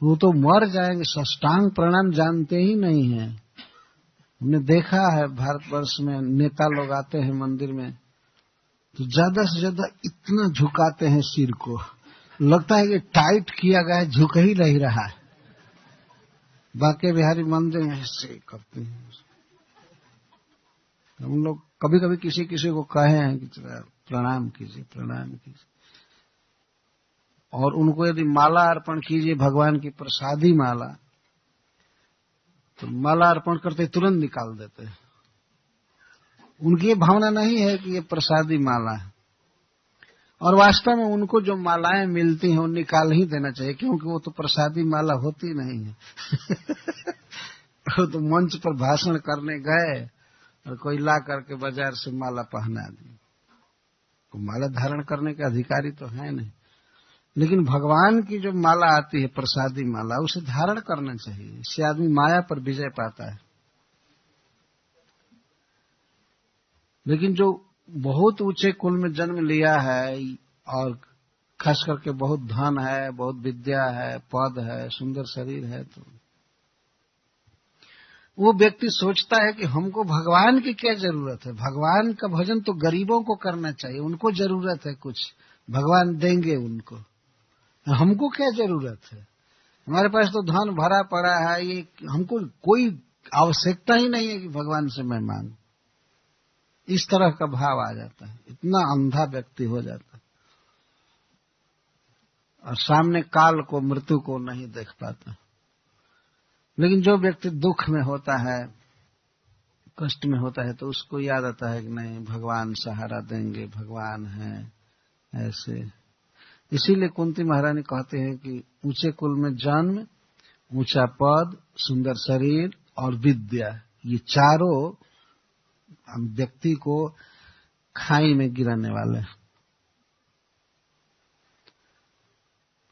वो तो मर जाएंगे, साष्टांग प्रणाम जानते ही नहीं है। हमने देखा है भारतवर्ष में नेता लोग आते हैं मंदिर में तो ज्यादा से ज्यादा इतना झुकाते हैं सिर को, लगता है कि टाइट किया गया है, झुक ही नहीं रहा है। बांके बिहारी मंदिर में ऐसे करते हैं। हम लोग कभी कभी किसी किसी को कहे हैं कि प्रणाम कीजिए, प्रणाम कीजिए, और उनको यदि माला अर्पण कीजिए, भगवान की प्रसादी माला, तो माला अर्पण करते तुरंत निकाल देते हैं। उनकी ये भावना नहीं है कि ये प्रसादी माला है, और वास्तव में उनको जो मालाएं मिलती हैं वो निकाल ही देना चाहिए, क्योंकि वो तो प्रसादी माला होती नहीं है। वो तो मंच पर भाषण करने गए और कोई ला करके बाजार से माला पहना दी। तो माला धारण करने के अधिकारी तो है नहीं, लेकिन भगवान की जो माला आती है प्रसादी माला, उसे धारण करना चाहिए। इससे आदमी माया पर विजय पाता है। लेकिन जो बहुत ऊंचे कुल में जन्म लिया है और खास करके बहुत धन है, बहुत विद्या है, पद है, सुंदर शरीर है, तो वो व्यक्ति सोचता है कि हमको भगवान की क्या जरूरत है। भगवान का भजन तो गरीबों को करना चाहिए, उनको जरूरत है कुछ, भगवान देंगे उनको, हमको क्या जरूरत है। हमारे पास तो धन भरा पड़ा है, ये हमको कोई आवश्यकता ही नहीं है कि भगवान से मैं मांगू। इस तरह का भाव आ जाता है, इतना अंधा व्यक्ति हो जाता है और सामने काल को, मृत्यु को नहीं देख पाता। लेकिन जो व्यक्ति दुख में होता है, कष्ट में होता है, तो उसको याद आता है कि नहीं, भगवान सहारा देंगे, भगवान है ऐसे। इसीलिए कुंती महारानी कहते हैं कि ऊंचे कुल में जन्म, ऊंचा पद, सुंदर शरीर और विद्या, ये चारों व्यक्ति को खाई में गिराने वाले हैं।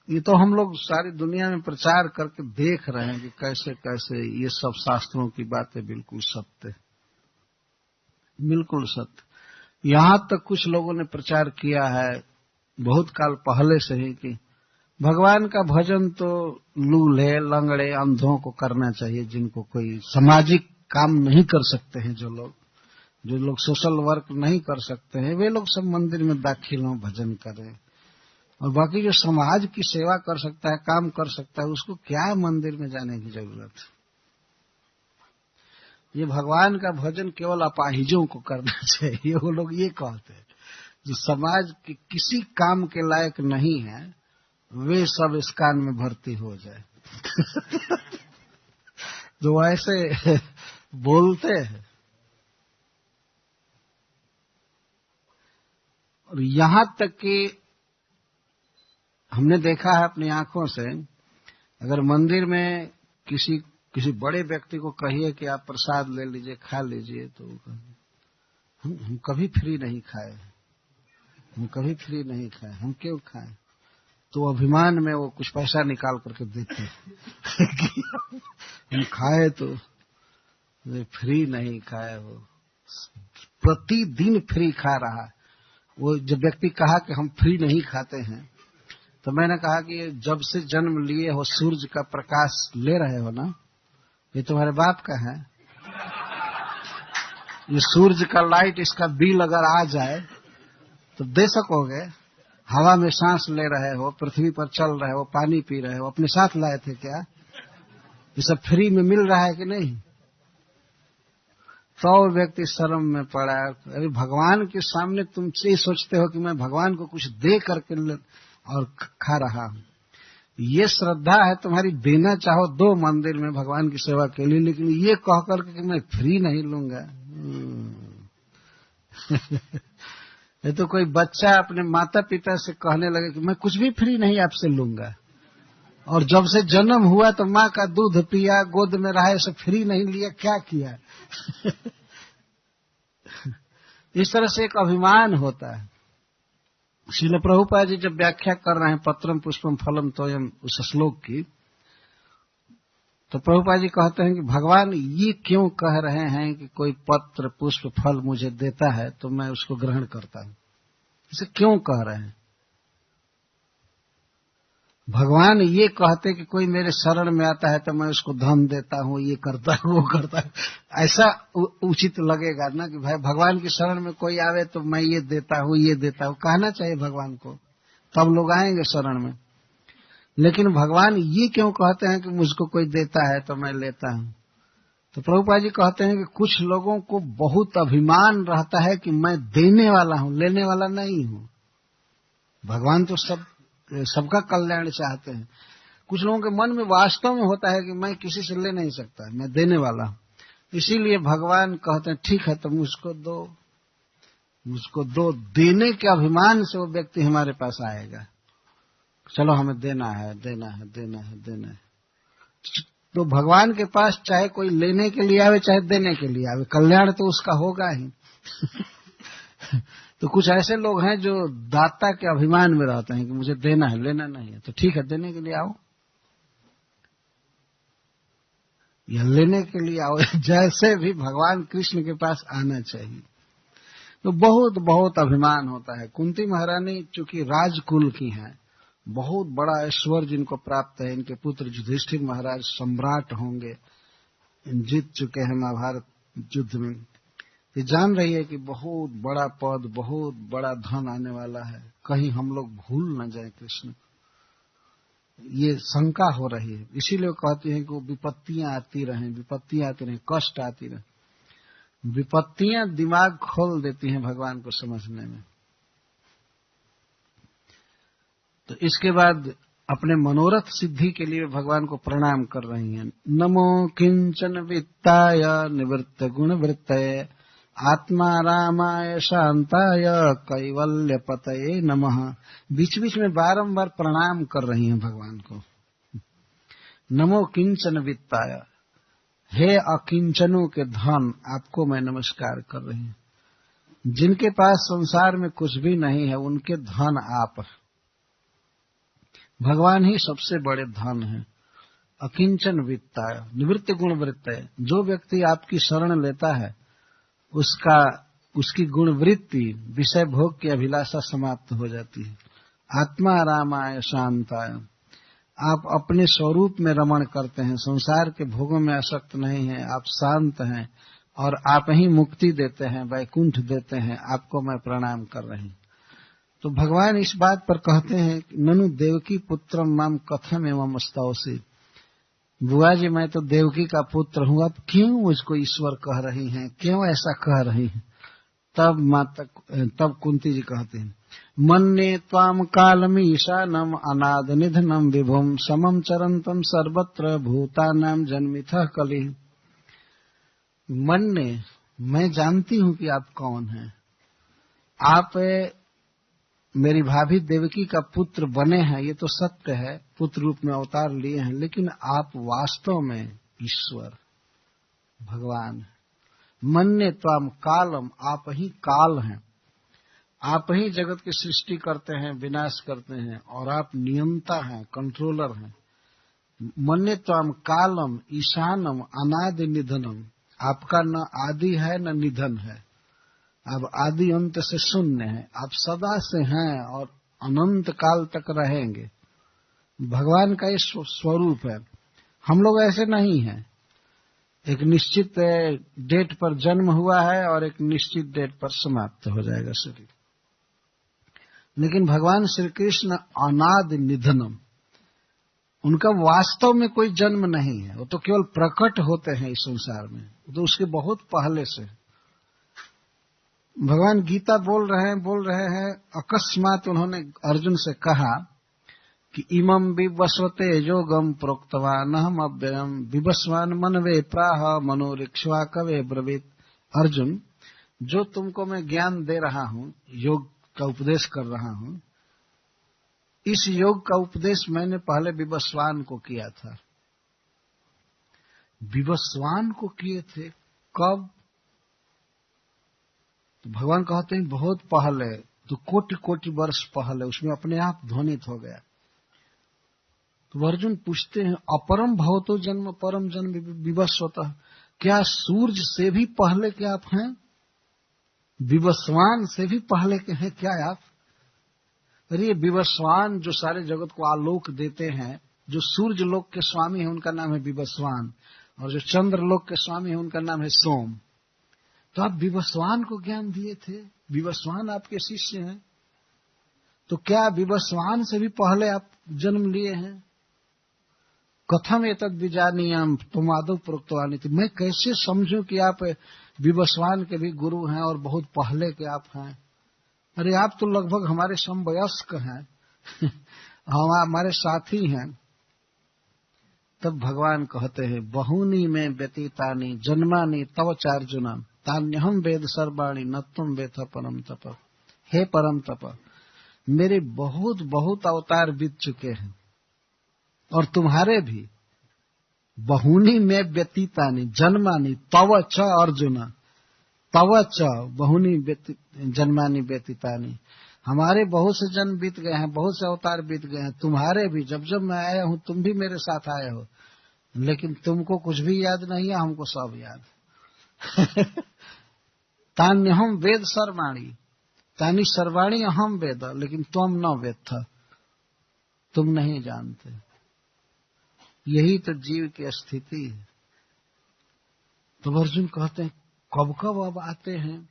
ये तो हम लोग सारी दुनिया में प्रचार करके देख रहे हैं कि कैसे कैसे ये सब शास्त्रों की बातें बिल्कुल सत्य, बिल्कुल सत्य। यहां तक कुछ लोगों ने प्रचार किया है बहुत काल पहले से ही कि भगवान का भजन तो लूले, लंगड़े, अंधों को करना चाहिए, जिनको कोई सामाजिक काम नहीं कर सकते हैं, जो लोग सोशल वर्क नहीं कर सकते हैं, वे लोग सब मंदिर में दाखिल हों, भजन करें। और बाकी जो समाज की सेवा कर सकता है, काम कर सकता है, उसको क्या मंदिर में जाने की जरूरत है। ये भगवान का भजन केवल अपाहिजों को करना चाहिए। वो लोग ये कहते हैं जो समाज के किसी काम के लायक नहीं है, वे सब इस कान में भर्ती हो जाए। जो ऐसे बोलते हैं। और यहां तक कि हमने देखा है अपनी आंखों से, अगर मंदिर में किसी बड़े व्यक्ति को कहिए कि आप प्रसाद ले लीजिए, खा लीजिए, तो हम कभी फ्री नहीं खाए, हम कभी फ्री नहीं खाए, हम क्यों खाएं? तो अभिमान में वो कुछ पैसा निकाल करके देते हैं हम खाए तो फ्री नहीं खाए, वो प्रतिदिन फ्री खा रहा है। वो जब व्यक्ति कहा कि हम फ्री नहीं खाते हैं, तो मैंने कहा कि जब से जन्म लिए हो सूरज का प्रकाश ले रहे हो ना, ये तुम्हारे बाप का है। ये सूरज का लाइट, इसका बिल अगर आ जाए तो दे सकोगे? हवा में सांस ले रहे हो, पृथ्वी पर चल रहे हो, पानी पी रहे हो, अपने साथ लाए थे क्या? ये सब फ्री में मिल रहा है कि नहीं? तो व्यक्ति शर्म में पड़ा। अरे भगवान के सामने तुम से सोचते हो कि मैं भगवान को कुछ दे करके और खा रहा हूं। ये श्रद्धा है तुम्हारी, देना चाहो दो मंदिर में भगवान की सेवा के लिए, लेकिन ये कह करके कि मैं फ्री नहीं लूंगा। ये तो कोई बच्चा अपने माता पिता से कहने लगे कि मैं कुछ भी फ्री नहीं आपसे लूंगा, और जब से जन्म हुआ तो माँ का दूध पिया, गोद में रहा, ऐसे फ्री नहीं लिया, क्या किया? इस तरह से एक अभिमान होता है। श्रील प्रभुपाद जी जब व्याख्या कर रहे हैं पत्रम पुष्पम फलम तोयम उस श्लोक की, तो प्रभुपाद जी कहते हैं कि भगवान ये क्यों कह रहे हैं कि कोई पत्र पुष्प फल मुझे देता है तो मैं उसको ग्रहण करता हूं? इसे क्यों कह रहे हैं? भगवान ये कहते कि कोई मेरे शरण में आता है तो मैं उसको धन देता हूं, ये करता हूं, वो करता हूं, ऐसा उचित लगेगा ना कि भाई भगवान की शरण में कोई आवे तो मैं ये देता हूं, ये देता हूं, कहना चाहिए भगवान को, तब लोग आएंगे शरण में। लेकिन भगवान ये क्यों कहते हैं कि मुझको कोई देता है तो मैं लेता हूं? तो प्रभुपाद जी कहते हैं कि कुछ लोगों को बहुत अभिमान रहता है कि मैं देने वाला हूं, लेने वाला नहीं हूं। भगवान तो सबका कल्याण चाहते हैं। कुछ लोगों के मन में वास्तव में होता है कि मैं किसी से ले नहीं सकता, मैं देने वाला हूं। इसीलिए भगवान कहते हैं ठीक है तो मुझको दो, मुझको दो। देने के अभिमान से वो व्यक्ति हमारे पास आएगा, चलो हमें देना है, देना है, देना है, देना है। तो भगवान के पास चाहे कोई लेने के लिए आवे चाहे देने के लिए आवे, कल्याण तो उसका होगा ही। तो कुछ ऐसे लोग हैं जो दाता के अभिमान में रहते हैं कि मुझे देना है, लेना नहीं है। तो ठीक है, देने के लिए आओ या लेने के लिए आओ, जैसे भी भगवान कृष्ण के पास आना चाहिए। तो बहुत बहुत अभिमान होता है। कुंती महारानी चूंकि राजकुल की हैं, बहुत बड़ा ऐश्वर्य जिनको प्राप्त है, इनके पुत्र युधिष्ठिर महाराज सम्राट होंगे, जीत चुके हैं महाभारत युद्ध में। ये जान रही है कि बहुत बड़ा पद, बहुत बड़ा धन आने वाला है, कहीं हम लोग भूल न जाए कृष्ण, ये शंका हो रही है। इसीलिए कहती हैं कि वो विपत्तियां आती रहें, विपत्तियां आती रहें, कष्ट आती रहें। विपत्तियां दिमाग खोल देती हैं भगवान को समझने में। तो इसके बाद अपने मनोरथ सिद्धि के लिए भगवान को प्रणाम कर रही हैं। नमो किंचन वित्ताय निवृत्त गुणवृत्तये आत्मा रामाय शांताय कैवल्य पतये नमः। बीच बीच में बारंबार प्रणाम कर रही हैं भगवान को। नमो किंचन वित्ताय, हे अकिंचनों के धन, आपको मैं नमस्कार कर रही हूं। जिनके पास संसार में कुछ भी नहीं है उनके धन आप, भगवान ही सबसे बड़े धन हैं। अकिंचन वित्ताय निवृत्त गुणवृत्त है, जो व्यक्ति आपकी शरण लेता है उसकी गुणवृत्ति विषय भोग की अभिलाषा समाप्त हो जाती है। आत्मा रामाय शांताय, आप अपने स्वरूप में रमण करते हैं, संसार के भोगों में आसक्त नहीं हैं, आप शांत हैं और आप ही मुक्ति देते हैं, वैकुंठ देते हैं। आपको मैं प्रणाम कर रही हूं। तो भगवान इस बात पर कहते हैं ननु देवकी पुत्रम माम कथम एवं स्तौसी। बुआ जी मैं तो देवकी का पुत्र हूं, अब क्यों मुझको ईश्वर कह रही हैं, क्यों ऐसा कह रही हैं? तब कुंती जी कहते हैं मन्ने त्वाम कालमीशानम अनाद निधनम विभुम समम चरंतम सर्वत्र भूतानाम जन्मिथः कलि। मन्ने, मैं जानती हूं कि आप कौन हैं। आप मेरी भाभी देवकी का पुत्र बने हैं, ये तो सत्य है, पुत्र रूप में अवतार लिए हैं, लेकिन आप वास्तव में ईश्वर भगवान हैं। मन्ये त्वाम कालम, आप ही काल हैं, आप ही जगत की सृष्टि करते हैं, विनाश करते हैं, और आप नियंता हैं, कंट्रोलर हैं। मन्ये त्वाम कालम ईशानम अनादि निधनम, आपका न आदि है न निधन है, आप आदि अंत से शून्य हैं, आप सदा से हैं और अनंत काल तक रहेंगे। भगवान का ये स्वरूप है। हम लोग ऐसे नहीं हैं, एक निश्चित डेट पर जन्म हुआ है और एक निश्चित डेट पर समाप्त हो जाएगा शरीर। लेकिन भगवान श्री कृष्ण अनादि निधनम, उनका वास्तव में कोई जन्म नहीं है, वो तो केवल प्रकट होते हैं इस संसार में, तो उसके बहुत पहले से। भगवान गीता बोल रहे हैं, अकस्मात उन्होंने अर्जुन से कहा कि इमं विवस्वते योगम प्रोक्तवान हम अव्ययम विवस्वान मनवे प्राह मनोरिक्ष्वा कवे ब्रवीत। अर्जुन, जो तुमको मैं ज्ञान दे रहा हूं, योग का उपदेश कर रहा हूं, इस योग का उपदेश मैंने पहले विवस्वान को किया था। विवस्वान को किए थे कब? तो भगवान कहते हैं बहुत पहले, तो कोटि कोटि वर्ष पहले, उसमें अपने आप ध्वनित हो गया। तो अर्जुन पूछते हैं, अपरम भवतो जन्म परम जन्म विवस्वतः, क्या सूरज से भी पहले के आप हैं? विवस्वान से भी पहले के हैं क्या आप? अरे विवस्वान जो सारे जगत को आलोक देते हैं, जो सूर्य लोक के स्वामी है उनका नाम है विवस्वान, और जो चंद्र लोक के स्वामी है उनका नाम है सोम। तो आप विवस्वान को ज्ञान दिए थे, विवस्वान आपके शिष्य हैं, तो क्या विवस्वान से भी पहले आप जन्म लिए हैं? कथम एतद् विजानीयाम तुम आदौ प्रोक्तवानी थी, मैं कैसे समझूं कि आप विवस्वान के भी गुरु हैं और बहुत पहले के आप हैं? अरे आप तो लगभग हमारे समवयस्क हैं हम हमारे साथी हैं। तब भगवान कहते हैं, बहुनी में व्यतीतानि जन्मानि तव चार्जुना तान्यहम वेद सर्वाणि न तुम वेद परम तप। हे परम तप, मेरे बहुत बहुत अवतार बीत चुके हैं और तुम्हारे भी। बहुनी में व्यतीतानि जन्मानि तव च अर्जुन, तव च बहुनी जन्मानि व्यतीतानि, हमारे बहुत से जन्म बीत गए हैं, बहुत से अवतार बीत गए हैं, तुम्हारे भी। जब जब मैं आया हूं तुम भी मेरे साथ आए हो, लेकिन तुमको कुछ भी याद नहीं है, हमको सब याद तान्यहम वेद सर्वाणी, तानी सर्वाणी अहम वेद, लेकिन तुम न वेद था, तुम नहीं जानते। यही तो जीव की स्थिति है। तो अर्जुन कहते हैं, कब कब अब आते हैं?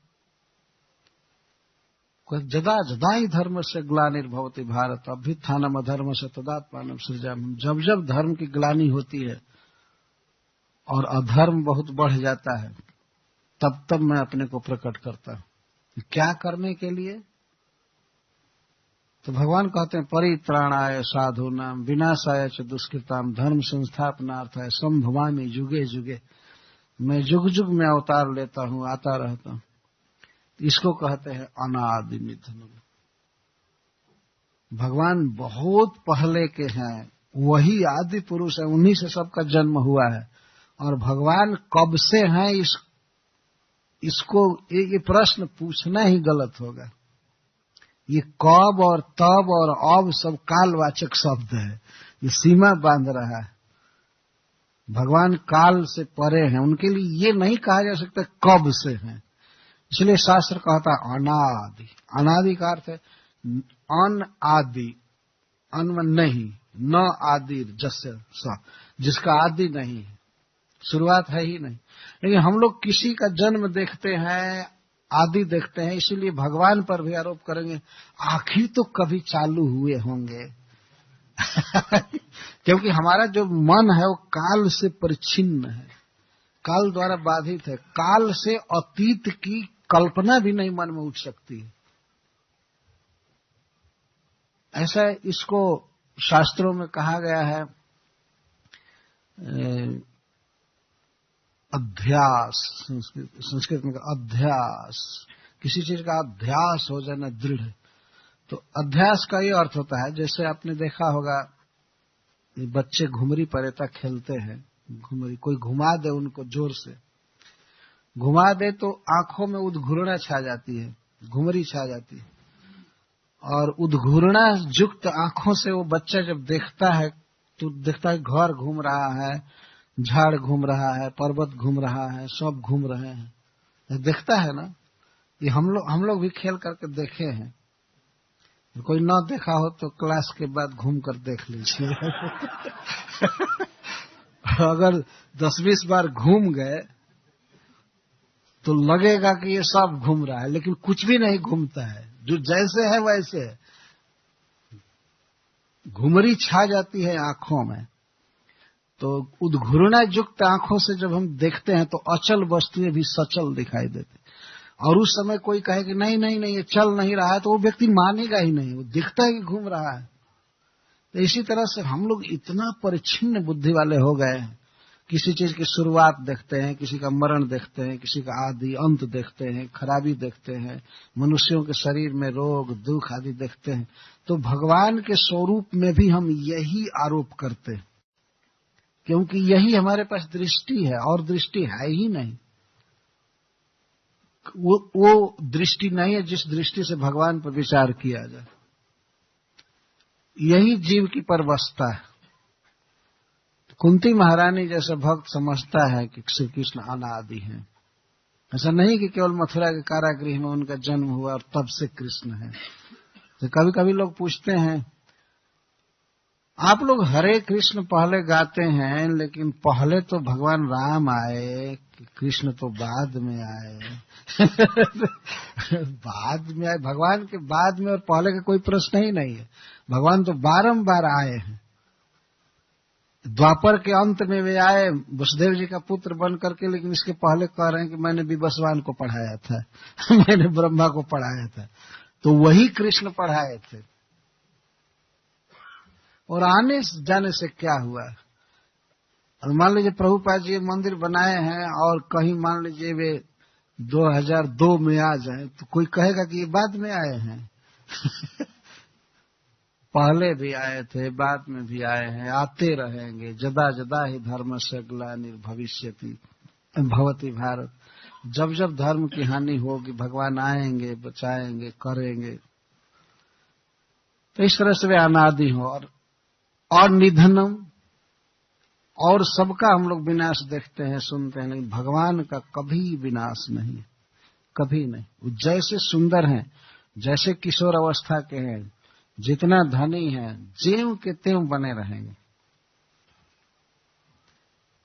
जदा जदा ही धर्म से ग्लानिर्भवति भारत अभ्युत्थानम अधर्म से तदात्मानम सृजामि। जब जब धर्म की ग्लानि होती है और अधर्म बहुत बढ़ जाता है, तब तब मैं अपने को प्रकट करता हूं। क्या करने के लिए? तो भगवान कहते हैं, परित्राणाय साधूनाम विनाशाय च दुष्कृताम धर्म संस्थापनार्थाय संभवामि युगे युगे। मैं जुग जुग में अवतार लेता हूं, आता रहता हूं। इसको कहते हैं अनादि निधनम। भगवान बहुत पहले के हैं, वही आदि पुरुष है, उन्हीं से सबका जन्म हुआ है। और भगवान कब से हैं, इसको ये प्रश्न पूछना ही गलत होगा। ये कब और तब और अब सब कालवाचक शब्द है, ये सीमा बांध रहा है। भगवान काल से परे हैं, उनके लिए ये नहीं कहा जा सकता कब से हैं। इसलिए शास्त्र कहता है अनादि। अनादि का अर्थ है अन आदि, अन नहीं, न आदि जैसे स, जिसका आदि नहीं है, शुरुआत है ही नहीं। लेकिन हम लोग किसी का जन्म देखते हैं, आदि देखते हैं, इसीलिए भगवान पर भी आरोप करेंगे, आखिर तो कभी चालू हुए होंगे क्योंकि हमारा जो मन है वो काल से परिच्छिन्न है, काल द्वारा बाधित है। काल से अतीत की कल्पना भी नहीं मन में उठ सकती है। ऐसा इसको शास्त्रों में कहा गया है, अध्यास, संस्कृत में अध्यास, किसी चीज का अध्यास हो जाना दृढ़, तो अध्यास का ये अर्थ होता है, जैसे आपने देखा होगा बच्चे घुमरी परेता खेलते हैं, घुमरी कोई घुमा दे उनको जोर से, घुमा दे तो आंखों में उद्घूर्णा छा जाती है, घुमरी छा जाती है, और उद्घूर्णा युक्त आंखों से वो बच्चा जब देखता है तो देखता है घर घूम रहा है, झाड़ घूम रहा है, पर्वत घूम रहा है, सब घूम रहे हैं, देखता है ना। ये हम लोग भी खेल करके देखे हैं। कोई न देखा हो तो क्लास के बाद घूम कर देख लीजिए। अगर 10-20 बार घूम गए तो लगेगा कि ये सब घूम रहा है, लेकिन कुछ भी नहीं घूमता है, जो जैसे है वैसे है। घुमरी छा जाती है आंखों में, तो उद्घूर्णा युक्त आंखों से जब हम देखते हैं तो अचल वस्तुएं भी सचल दिखाई देती, और उस समय कोई कहे कि नहीं नहीं नहीं ये चल नहीं रहा है, तो वो व्यक्ति मानेगा ही नहीं, वो दिखता है कि घूम रहा है। तो इसी तरह से हम लोग इतना परिच्छिन्न बुद्धि वाले हो गए हैं, किसी चीज की शुरुआत देखते हैं, किसी का मरण देखते हैं, किसी का आदि अंत देखते हैं, खराबी देखते हैं, मनुष्यों के शरीर में रोग दुख आदि देखते हैं। तो भगवान के स्वरूप में भी हम यही आरोप करते हैं, क्योंकि यही हमारे पास दृष्टि है, और दृष्टि है ही नहीं। वो दृष्टि नहीं है जिस दृष्टि से भगवान पर विचार किया जाए। यही जीव की परवस्था है। कुंती महारानी जैसा भक्त समझता है कि श्री कृष्ण अनादि हैं। ऐसा नहीं कि केवल मथुरा के कारागृह में उनका जन्म हुआ और तब से कृष्ण है। तो कभी कभी लोग पूछते हैं, आप लोग हरे कृष्ण पहले गाते हैं, लेकिन पहले तो भगवान राम आए, कृष्ण तो बाद में आए। बाद में आए, भगवान के बाद में और पहले का कोई प्रश्न ही नहीं है। भगवान तो बारंबार आए हैं। द्वापर के अंत में वे आए वसुदेव जी का पुत्र बन करके, लेकिन इसके पहले कह रहे हैं कि मैंने विवस्वान को पढ़ाया था। मैंने ब्रह्मा को पढ़ाया था। तो वही कृष्ण पढ़ाए थे। और आने जाने से क्या हुआ? और मान लीजिए प्रभुपाद जी मंदिर बनाए हैं और कहीं मान लीजिए वे 2002 में आ जाए, तो कोई कहेगा कि ये बाद में आए हैं। पहले भी आए थे, बाद में भी आए हैं, आते रहेंगे। जदा जदा ही धर्म से ग्लानिर्भविष्यति भवति भारत। जब जब धर्म की हानि होगी भगवान आएंगे, बचाएंगे, करेंगे। तो इस तरह से वे अनादि हो और निधनम, और सबका हम लोग विनाश देखते हैं, सुनते हैं, लेकिन भगवान का कभी विनाश नहीं, कभी नहीं। वो जैसे सुंदर हैं, जैसे किशोर अवस्था के हैं, जितना धनी है, ज्यों के त्यों बने रहेंगे,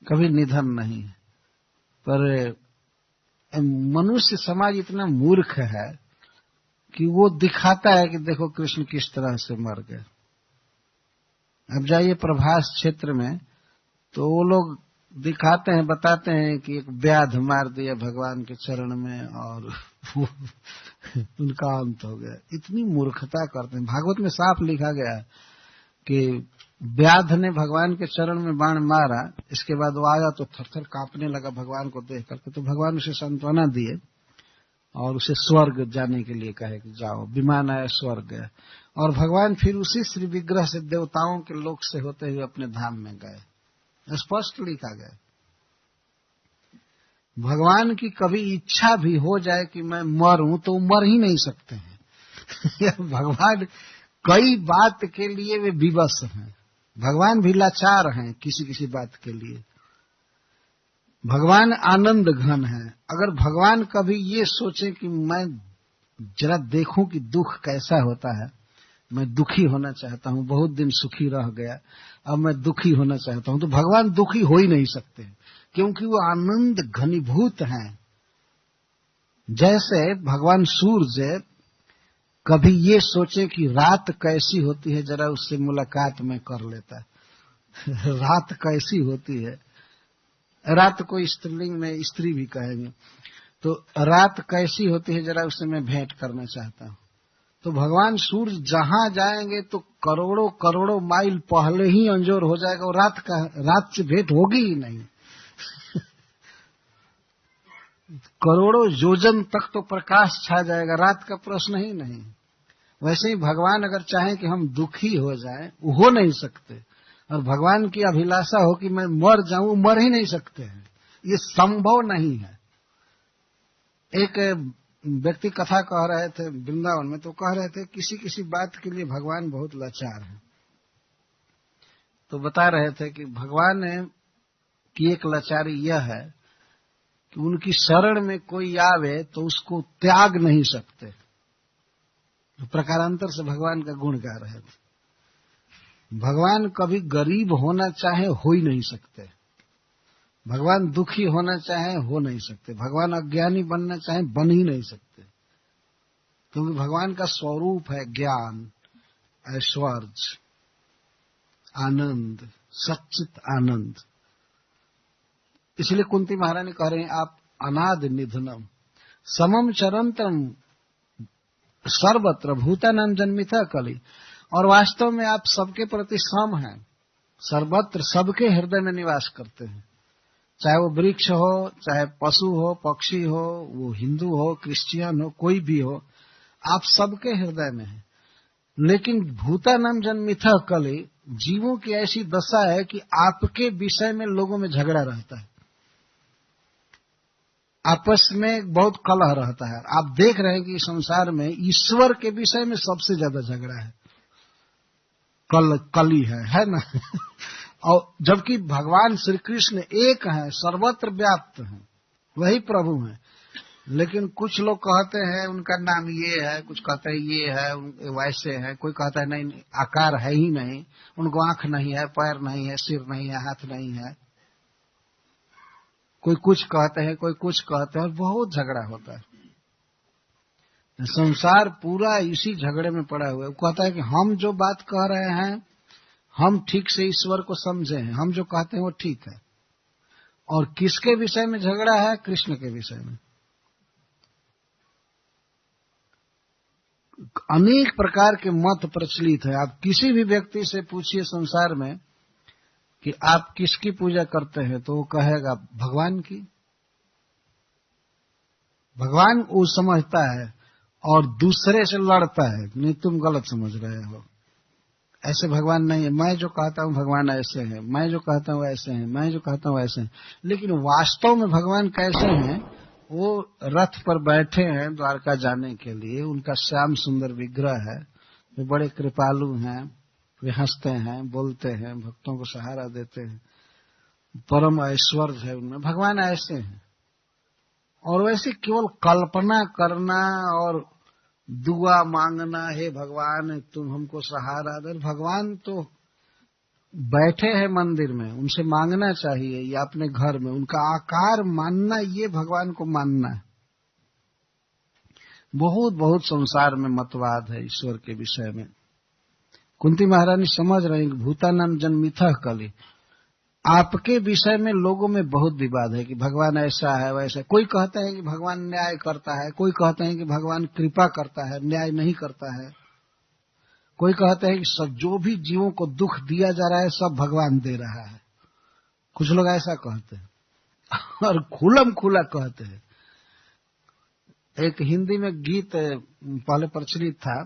कभी निधन नहीं। पर मनुष्य समाज इतना मूर्ख है कि वो दिखाता है कि देखो कृष्ण किस तरह से मर गए। अब जाइए प्रभास क्षेत्र में, तो वो लोग दिखाते हैं, बताते हैं कि एक व्याध मार दिया भगवान के चरण में और उनका अंत हो गया। इतनी मूर्खता करते हैं। भागवत में साफ लिखा गया है कि व्याध ने भगवान के चरण में बाण मारा, इसके बाद वो आया तो थरथर कांपने लगा भगवान को देख करके। तो भगवान उसे सांत्वना दिए और उसे स्वर्ग जाने के लिए कहे कि जाओ। विमान आया, स्वर्ग गया, और भगवान फिर उसी श्री विग्रह से देवताओं के लोक से होते हुए अपने धाम में गए। स्पष्ट लिखा गया। भगवान की कभी इच्छा भी हो जाए कि मैं मरूं तो मर ही नहीं सकते हैं। भगवान कई बात के लिए वे विवश हैं। भगवान भी लाचार हैं किसी किसी बात के लिए। भगवान आनंद घन है। अगर भगवान कभी ये सोचे कि मैं जरा देखूं कि दुख कैसा होता है, मैं दुखी होना चाहता हूं, बहुत दिन सुखी रह गया, अब मैं दुखी होना चाहता हूं, तो भगवान दुखी हो ही नहीं सकते, क्योंकि वो आनंद घनीभूत हैं। जैसे भगवान सूर्य कभी ये सोचे कि रात कैसी होती है, जरा उससे मुलाकात में कर लेता। रात कैसी होती है, रात को स्त्रीलिंग में स्त्री भी कहेंगे, तो रात कैसी होती है, जरा उससे मैं भेंट करना चाहता हूं। तो भगवान सूर्य जहां जाएंगे तो करोड़ों करोड़ों माइल पहले ही अंजोर हो जाएगा, और रात से भेंट होगी ही नहीं। करोड़ों योजन तक तो प्रकाश छा जाएगा, रात का प्रश्न ही नहीं। वैसे ही भगवान अगर चाहें कि हम दुखी हो जाएं, हो नहीं सकते। और भगवान की अभिलाषा हो कि मैं मर जाऊं, मर ही नहीं सकते हैं, ये संभव नहीं है। एक व्यक्ति कथा कह रहे थे वृंदावन में, तो कह रहे थे किसी किसी बात के लिए भगवान बहुत लाचार है। तो बता रहे थे कि भगवान की एक लाचारी यह है कि उनकी शरण में कोई आवे तो उसको त्याग नहीं सकते। तो प्रकारांतर से भगवान का गुण गा रहे थे। भगवान कभी गरीब होना चाहे हो ही नहीं सकते, भगवान दुखी होना चाहे हो नहीं सकते, भगवान अज्ञानी बनना चाहे बन ही नहीं सकते, क्योंकि भगवान का स्वरूप है ज्ञान, ऐश्वर्य, आनंद, सच्चित आनंद। इसलिए कुंती महारानी कह रहे हैं आप अनाद निधनम समम चरंतम सर्वत्र भूतानां जन्मिता कलि। और वास्तव में आप सबके प्रति सम हैं, सर्वत्र सबके हृदय में निवास करते हैं, चाहे वो वृक्ष हो, चाहे पशु हो, पक्षी हो, वो हिंदू हो, क्रिश्चियन हो, कोई भी हो, आप सबके हृदय में हैं। लेकिन भूतानां जन्मिता कलि, जीवों की ऐसी दशा है कि आपके विषय में लोगों में झगड़ा रहता है, आपस में बहुत कलह रहता है। आप देख रहे हैं कि संसार में ईश्वर के विषय में सबसे ज्यादा झगड़ा है, कली है ना। और जबकि भगवान श्री कृष्ण एक हैं, सर्वत्र व्याप्त हैं, वही प्रभु हैं। लेकिन कुछ लोग कहते हैं उनका नाम ये है, कुछ कहते हैं ये है, वैसे है, कोई कहता है नहीं आकार है ही नहीं, उनको आंख नहीं है, पैर नहीं है, सिर नहीं है, हाथ नहीं है, कोई कुछ कहते हैं, कोई कुछ कहते हैं, और बहुत झगड़ा होता है। संसार पूरा इसी झगड़े में पड़ा हुआ है। वो कहता है कि हम जो बात कह रहे हैं हम ठीक से ईश्वर को समझे हैं, हम जो कहते हैं वो ठीक है। और किसके विषय में झगड़ा है? कृष्ण के विषय में। अनेक प्रकार के मत प्रचलित है। आप किसी भी व्यक्ति से पूछिए संसार में कि आप किसकी पूजा करते हैं, तो वो कहेगा भगवान की। भगवान वो समझता है और दूसरे से लड़ता है, नहीं तुम गलत समझ रहे हो, ऐसे भगवान नहीं है, मैं जो कहता हूं भगवान ऐसे है, मैं जो कहता हूं ऐसे हैं, मैं जो कहता हूं ऐसे हैं। लेकिन वास्तव में भगवान कैसे हैं? वो रथ पर बैठे हैं द्वारका जाने के लिए, उनका श्याम सुंदर विग्रह है, वे बड़े कृपालु हैं, वे हंसते हैं, बोलते हैं, भक्तों को सहारा देते हैं, परम ऐश्वर्य है उनमें, भगवान ऐसे हैं। और वैसे केवल कल्पना करना और दुआ मांगना, हे भगवान तुम हमको सहारा दे, भगवान तो बैठे हैं मंदिर में, उनसे मांगना चाहिए, या अपने घर में उनका आकार मानना, ये भगवान को मानना है। बहुत बहुत संसार में मतवाद है ईश्वर के विषय में। कुंती महारानी समझ रहे हैं कि भूतानां जन्मितः कलि, आपके विषय में लोगों में बहुत विवाद है कि भगवान ऐसा है वैसा। कोई कहता है कि भगवान न्याय करता है, कोई कहते हैं कि भगवान कृपा करता है, न्याय नहीं करता है, कोई कहते हैं कि सब जो भी जीवों को दुख दिया जा रहा है सब भगवान दे रहा है। कुछ लोग ऐसा कहते हैं और खुलम खुला कहते हैं। एक हिंदी में गीत पहले प्रचलित था,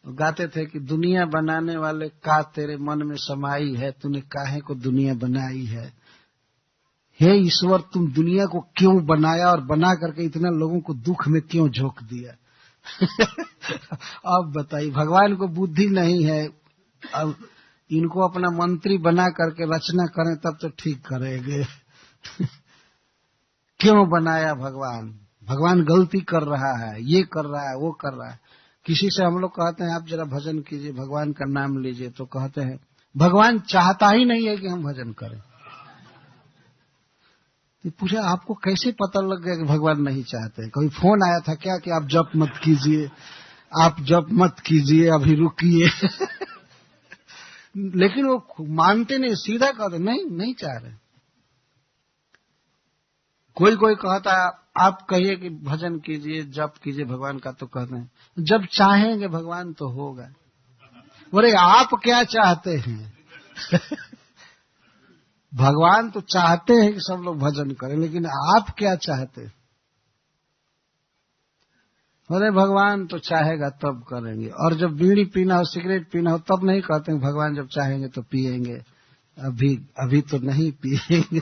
गाते थे कि दुनिया बनाने वाले का तेरे मन में समाई है, तूने काहे को दुनिया बनाई है। हे ईश्वर तुम दुनिया को क्यों बनाया और बना करके इतना लोगों को दुख में क्यों झोंक दिया। अब बताइए, भगवान को बुद्धि नहीं है, अब इनको अपना मंत्री बना करके रचना करें तब तो ठीक करेंगे। क्यों बनाया भगवान? भगवान गलती कर रहा है, ये कर रहा है, वो कर रहा है। किसी से हम लोग कहते हैं आप जरा भजन कीजिए, भगवान का नाम लीजिए, तो कहते हैं भगवान चाहता ही नहीं है कि हम भजन करें। तो पूछा आपको कैसे पता लग गया कि भगवान नहीं चाहते? कभी फोन आया था क्या कि आप जप मत कीजिए, आप जप मत कीजिए, अभी रुकिए। लेकिन वो मानते नहीं, सीधा कहते नहीं चाह रहे। कोई कोई कहता है आप कहिए कि भजन कीजिए, जप कीजिए भगवान का, तो कहते हैं जब चाहेंगे भगवान तो होगा। बोले आप क्या चाहते हैं? भगवान तो चाहते हैं कि सब लोग भजन करें, लेकिन आप क्या चाहते हैं? अरे भगवान तो चाहेगा तब करेंगे। और जब बीड़ी पीना हो, सिगरेट पीना हो, तब नहीं कहते हैं भगवान जब चाहेंगे तो पिएंगे, अभी तो नहीं पिएंगे।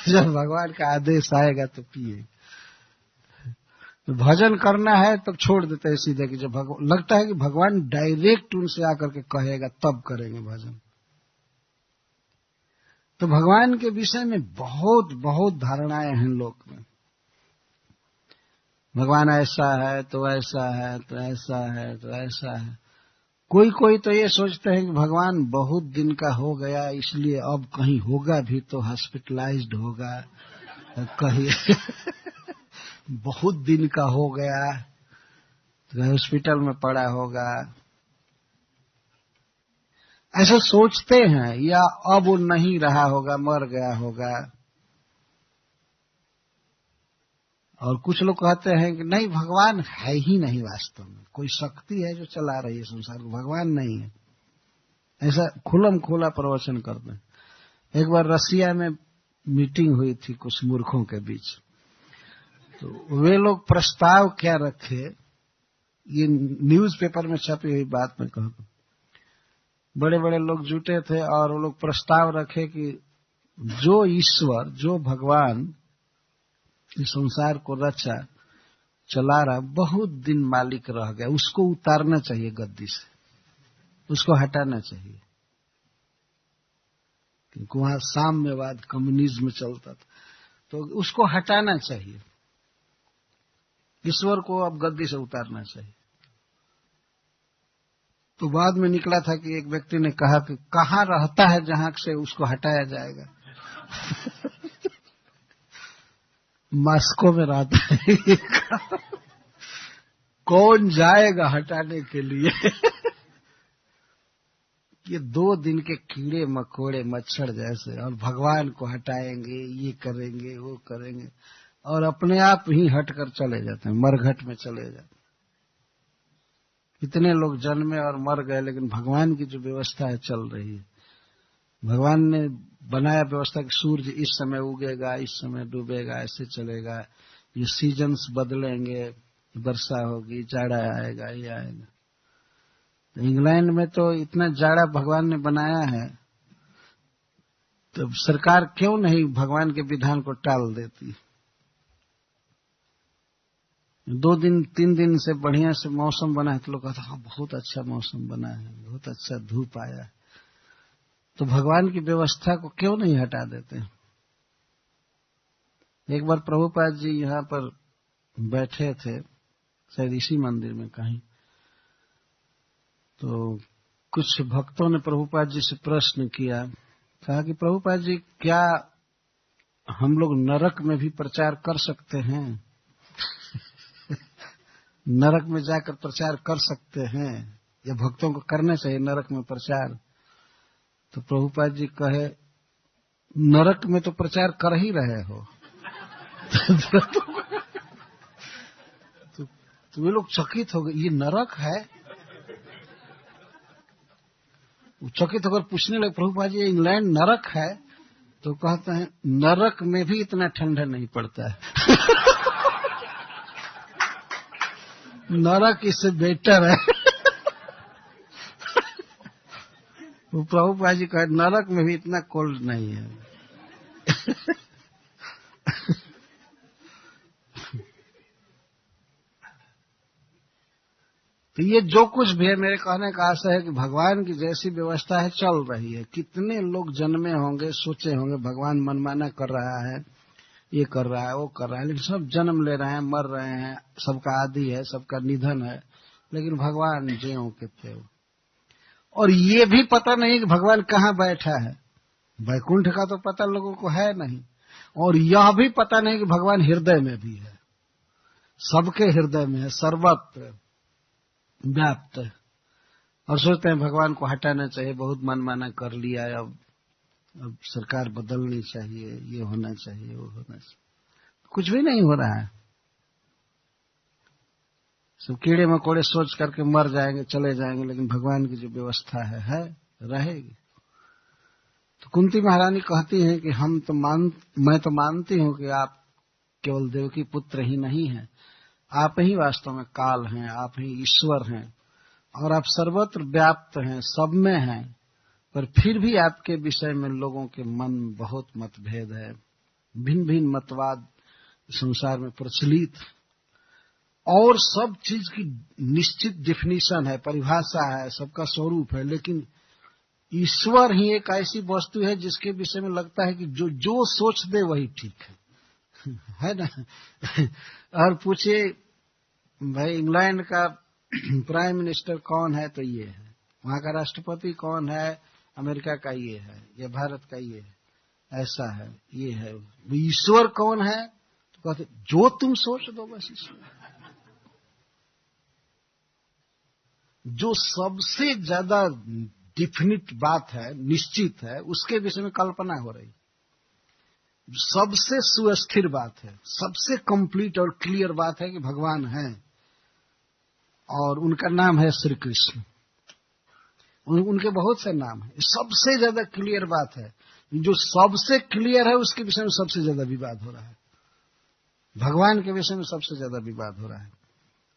जब भगवान का आदेश आएगा तो पिएंगे। तो भजन करना है तब छोड़ देते हैं सीधे कि जब लगता है कि भगवान डायरेक्ट उनसे आकर के कहेगा तब करेंगे भजन। तो भगवान के विषय में बहुत बहुत धारणाएं हैं लोक में। भगवान ऐसा है तो ऐसा है तो ऐसा है तो ऐसा है। कोई कोई तो ये सोचते हैं कि भगवान बहुत दिन का हो गया, इसलिए अब कहीं होगा भी तो हॉस्पिटलाइज्ड होगा, कहीं बहुत दिन का हो गया तो हॉस्पिटल में पड़ा होगा, ऐसा सोचते हैं। या अब वो नहीं रहा होगा, मर गया होगा। और कुछ लोग कहते हैं कि नहीं, भगवान है ही नहीं, वास्तव में कोई शक्ति है जो चला रही है संसार को, भगवान नहीं है। ऐसा खुलम खुला प्रवचन करते हैं। एक बार रसिया में मीटिंग हुई थी कुछ मूर्खों के बीच, तो वे लोग प्रस्ताव क्या रखे, ये न्यूज़पेपर में छपी हुई बात मैं कहता हूं। बड़े बड़े लोग जुटे थे और वो लोग प्रस्ताव रखे कि जो ईश्वर, जो भगवान इस संसार को रचा चला रहा, बहुत दिन मालिक रह गया, उसको उतारना चाहिए गद्दी से, उसको हटाना चाहिए। क्योंकि वहां साम्यवाद, कम्युनिज्म चलता था, तो उसको हटाना चाहिए, ईश्वर को अब गद्दी से उतारना चाहिए। तो बाद में निकला था कि एक व्यक्ति ने कहा कि कहाँ रहता है जहां से उसको हटाया जाएगा। मॉस्को में रहता है। कौन जाएगा हटाने के लिए? ये 2 दिन के कीड़े मकोड़े मच्छर जैसे, और भगवान को हटाएंगे, ये करेंगे वो करेंगे, और अपने आप ही हटकर चले जाते हैं, मरघट में चले जाते हैं। इतने लोग जन्मे और मर गए, लेकिन भगवान की जो व्यवस्था है चल रही है। भगवान ने बनाया व्यवस्था कि सूर्य इस समय उगेगा, इस समय डूबेगा, ऐसे चलेगा, ये सीजन्स बदलेंगे, वर्षा होगी, जाड़ा आएगा, ये आएगा। तो इंग्लैंड में तो इतना जाड़ा भगवान ने बनाया है, तो सरकार क्यों नहीं भगवान के विधान को टाल देती? 2 दिन 3 दिन से बढ़िया से मौसम बना है, तो लोग कहते हैं बहुत अच्छा मौसम बना है, बहुत अच्छा धूप आया है। तो भगवान की व्यवस्था को क्यों नहीं हटा देते? एक बार प्रभुपाद जी यहाँ पर बैठे थे, शायद इसी मंदिर में कहीं, तो कुछ भक्तों ने प्रभुपाद जी से प्रश्न किया, कहा कि प्रभुपाद जी, क्या हम लोग नरक में भी प्रचार कर सकते हैं? नरक में जाकर प्रचार कर सकते हैं, या भक्तों को करना चाहिए नरक में प्रचार? तो प्रभुपाद जी कहे, नरक में तो प्रचार कर ही रहे हो। तो वे लोग चकित हो गए, ये नरक है? वो चकित होकर पूछने लगे, प्रभुपाद जी इंग्लैंड नरक है? तो कहते हैं, नरक में भी इतना ठंडा नहीं पड़ता है। नरक इससे बेटर है। वो प्रभुपाद जी कहे, नरक में भी इतना कोल्ड नहीं है। तो ये जो कुछ भी है, मेरे कहने का आशा है कि भगवान की जैसी व्यवस्था है चल रही है। कितने लोग जन्मे होंगे, सोचे होंगे भगवान मनमाना कर रहा है, ये कर रहा है, वो कर रहा है, लेकिन सब जन्म ले रहे हैं, मर रहे हैं, सबका आदि है, सबका निधन है, लेकिन भगवान ज्यों के थे। और ये भी पता नहीं कि भगवान कहाँ बैठा है। वैकुंठ का तो पता लोगों को है नहीं, और यह भी पता नहीं कि भगवान हृदय में भी है, सबके हृदय में है, सर्वत्र व्याप्त है। और सोचते हैं भगवान को हटाना चाहिए, बहुत मनमाना कर लिया, अब सरकार बदलनी चाहिए, ये होना चाहिए, वो होना चाहिए। कुछ भी नहीं हो रहा है। सब कीड़े मकोड़े सोच करके मर जाएंगे, चले जाएंगे, लेकिन भगवान की जो व्यवस्था है रहेगी। तो कुंती महारानी कहती हैं कि मैं तो मानती हूं कि आप केवल देवकी पुत्र ही नहीं हैं, आप ही वास्तव में काल हैं, आप ही ईश्वर हैं और आप सर्वत्र व्याप्त हैं, सब में हैं, पर फिर भी आपके विषय में लोगों के मन में बहुत मतभेद है। भिन्न भिन्न मतवाद संसार में प्रचलित और सब चीज की निश्चित डिफिनीशन है, परिभाषा है, सबका स्वरूप है, लेकिन ईश्वर ही एक ऐसी वस्तु है जिसके विषय में लगता है कि जो सोच दे वही ठीक है ना। और पूछिए भाई इंग्लैंड का प्राइम मिनिस्टर कौन है, तो ये है। वहां का राष्ट्रपति कौन है, अमेरिका का ये है, या भारत का ये है, ऐसा है, ये है। ईश्वर कौन है, तो कहते जो तुम सोच दो बस ईश्वर। जो सबसे ज्यादा डिफिनिट बात है, निश्चित है, उसके विषय में कल्पना हो रही। सबसे सुस्थिर बात है, सबसे कंप्लीट और क्लियर बात है कि भगवान है और उनका नाम है श्री कृष्ण। उनके बहुत से नाम है, सबसे ज्यादा क्लियर बात है। जो सबसे क्लियर है उसके विषय में सबसे ज्यादा विवाद हो रहा है। भगवान के विषय में सबसे ज्यादा विवाद हो रहा है।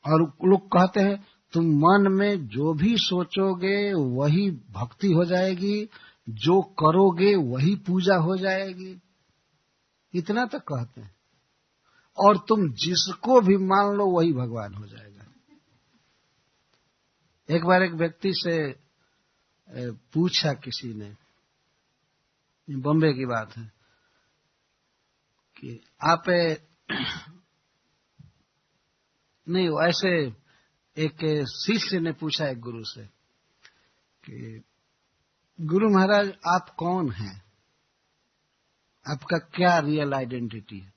और लोग कहते हैं तुम मन में जो भी सोचोगे वही भक्ति हो जाएगी, जो करोगे वही पूजा हो जाएगी, इतना तक कहते हैं। और तुम जिसको भी मान लो वही भगवान हो जाएगा। एक बार एक व्यक्ति से पूछा किसी ने, बॉम्बे की बात है, कि आप नहीं, ऐसे एक शिष्य ने पूछा एक गुरु से कि गुरु महाराज आप कौन हैं, आपका क्या रियल आइडेंटिटी है।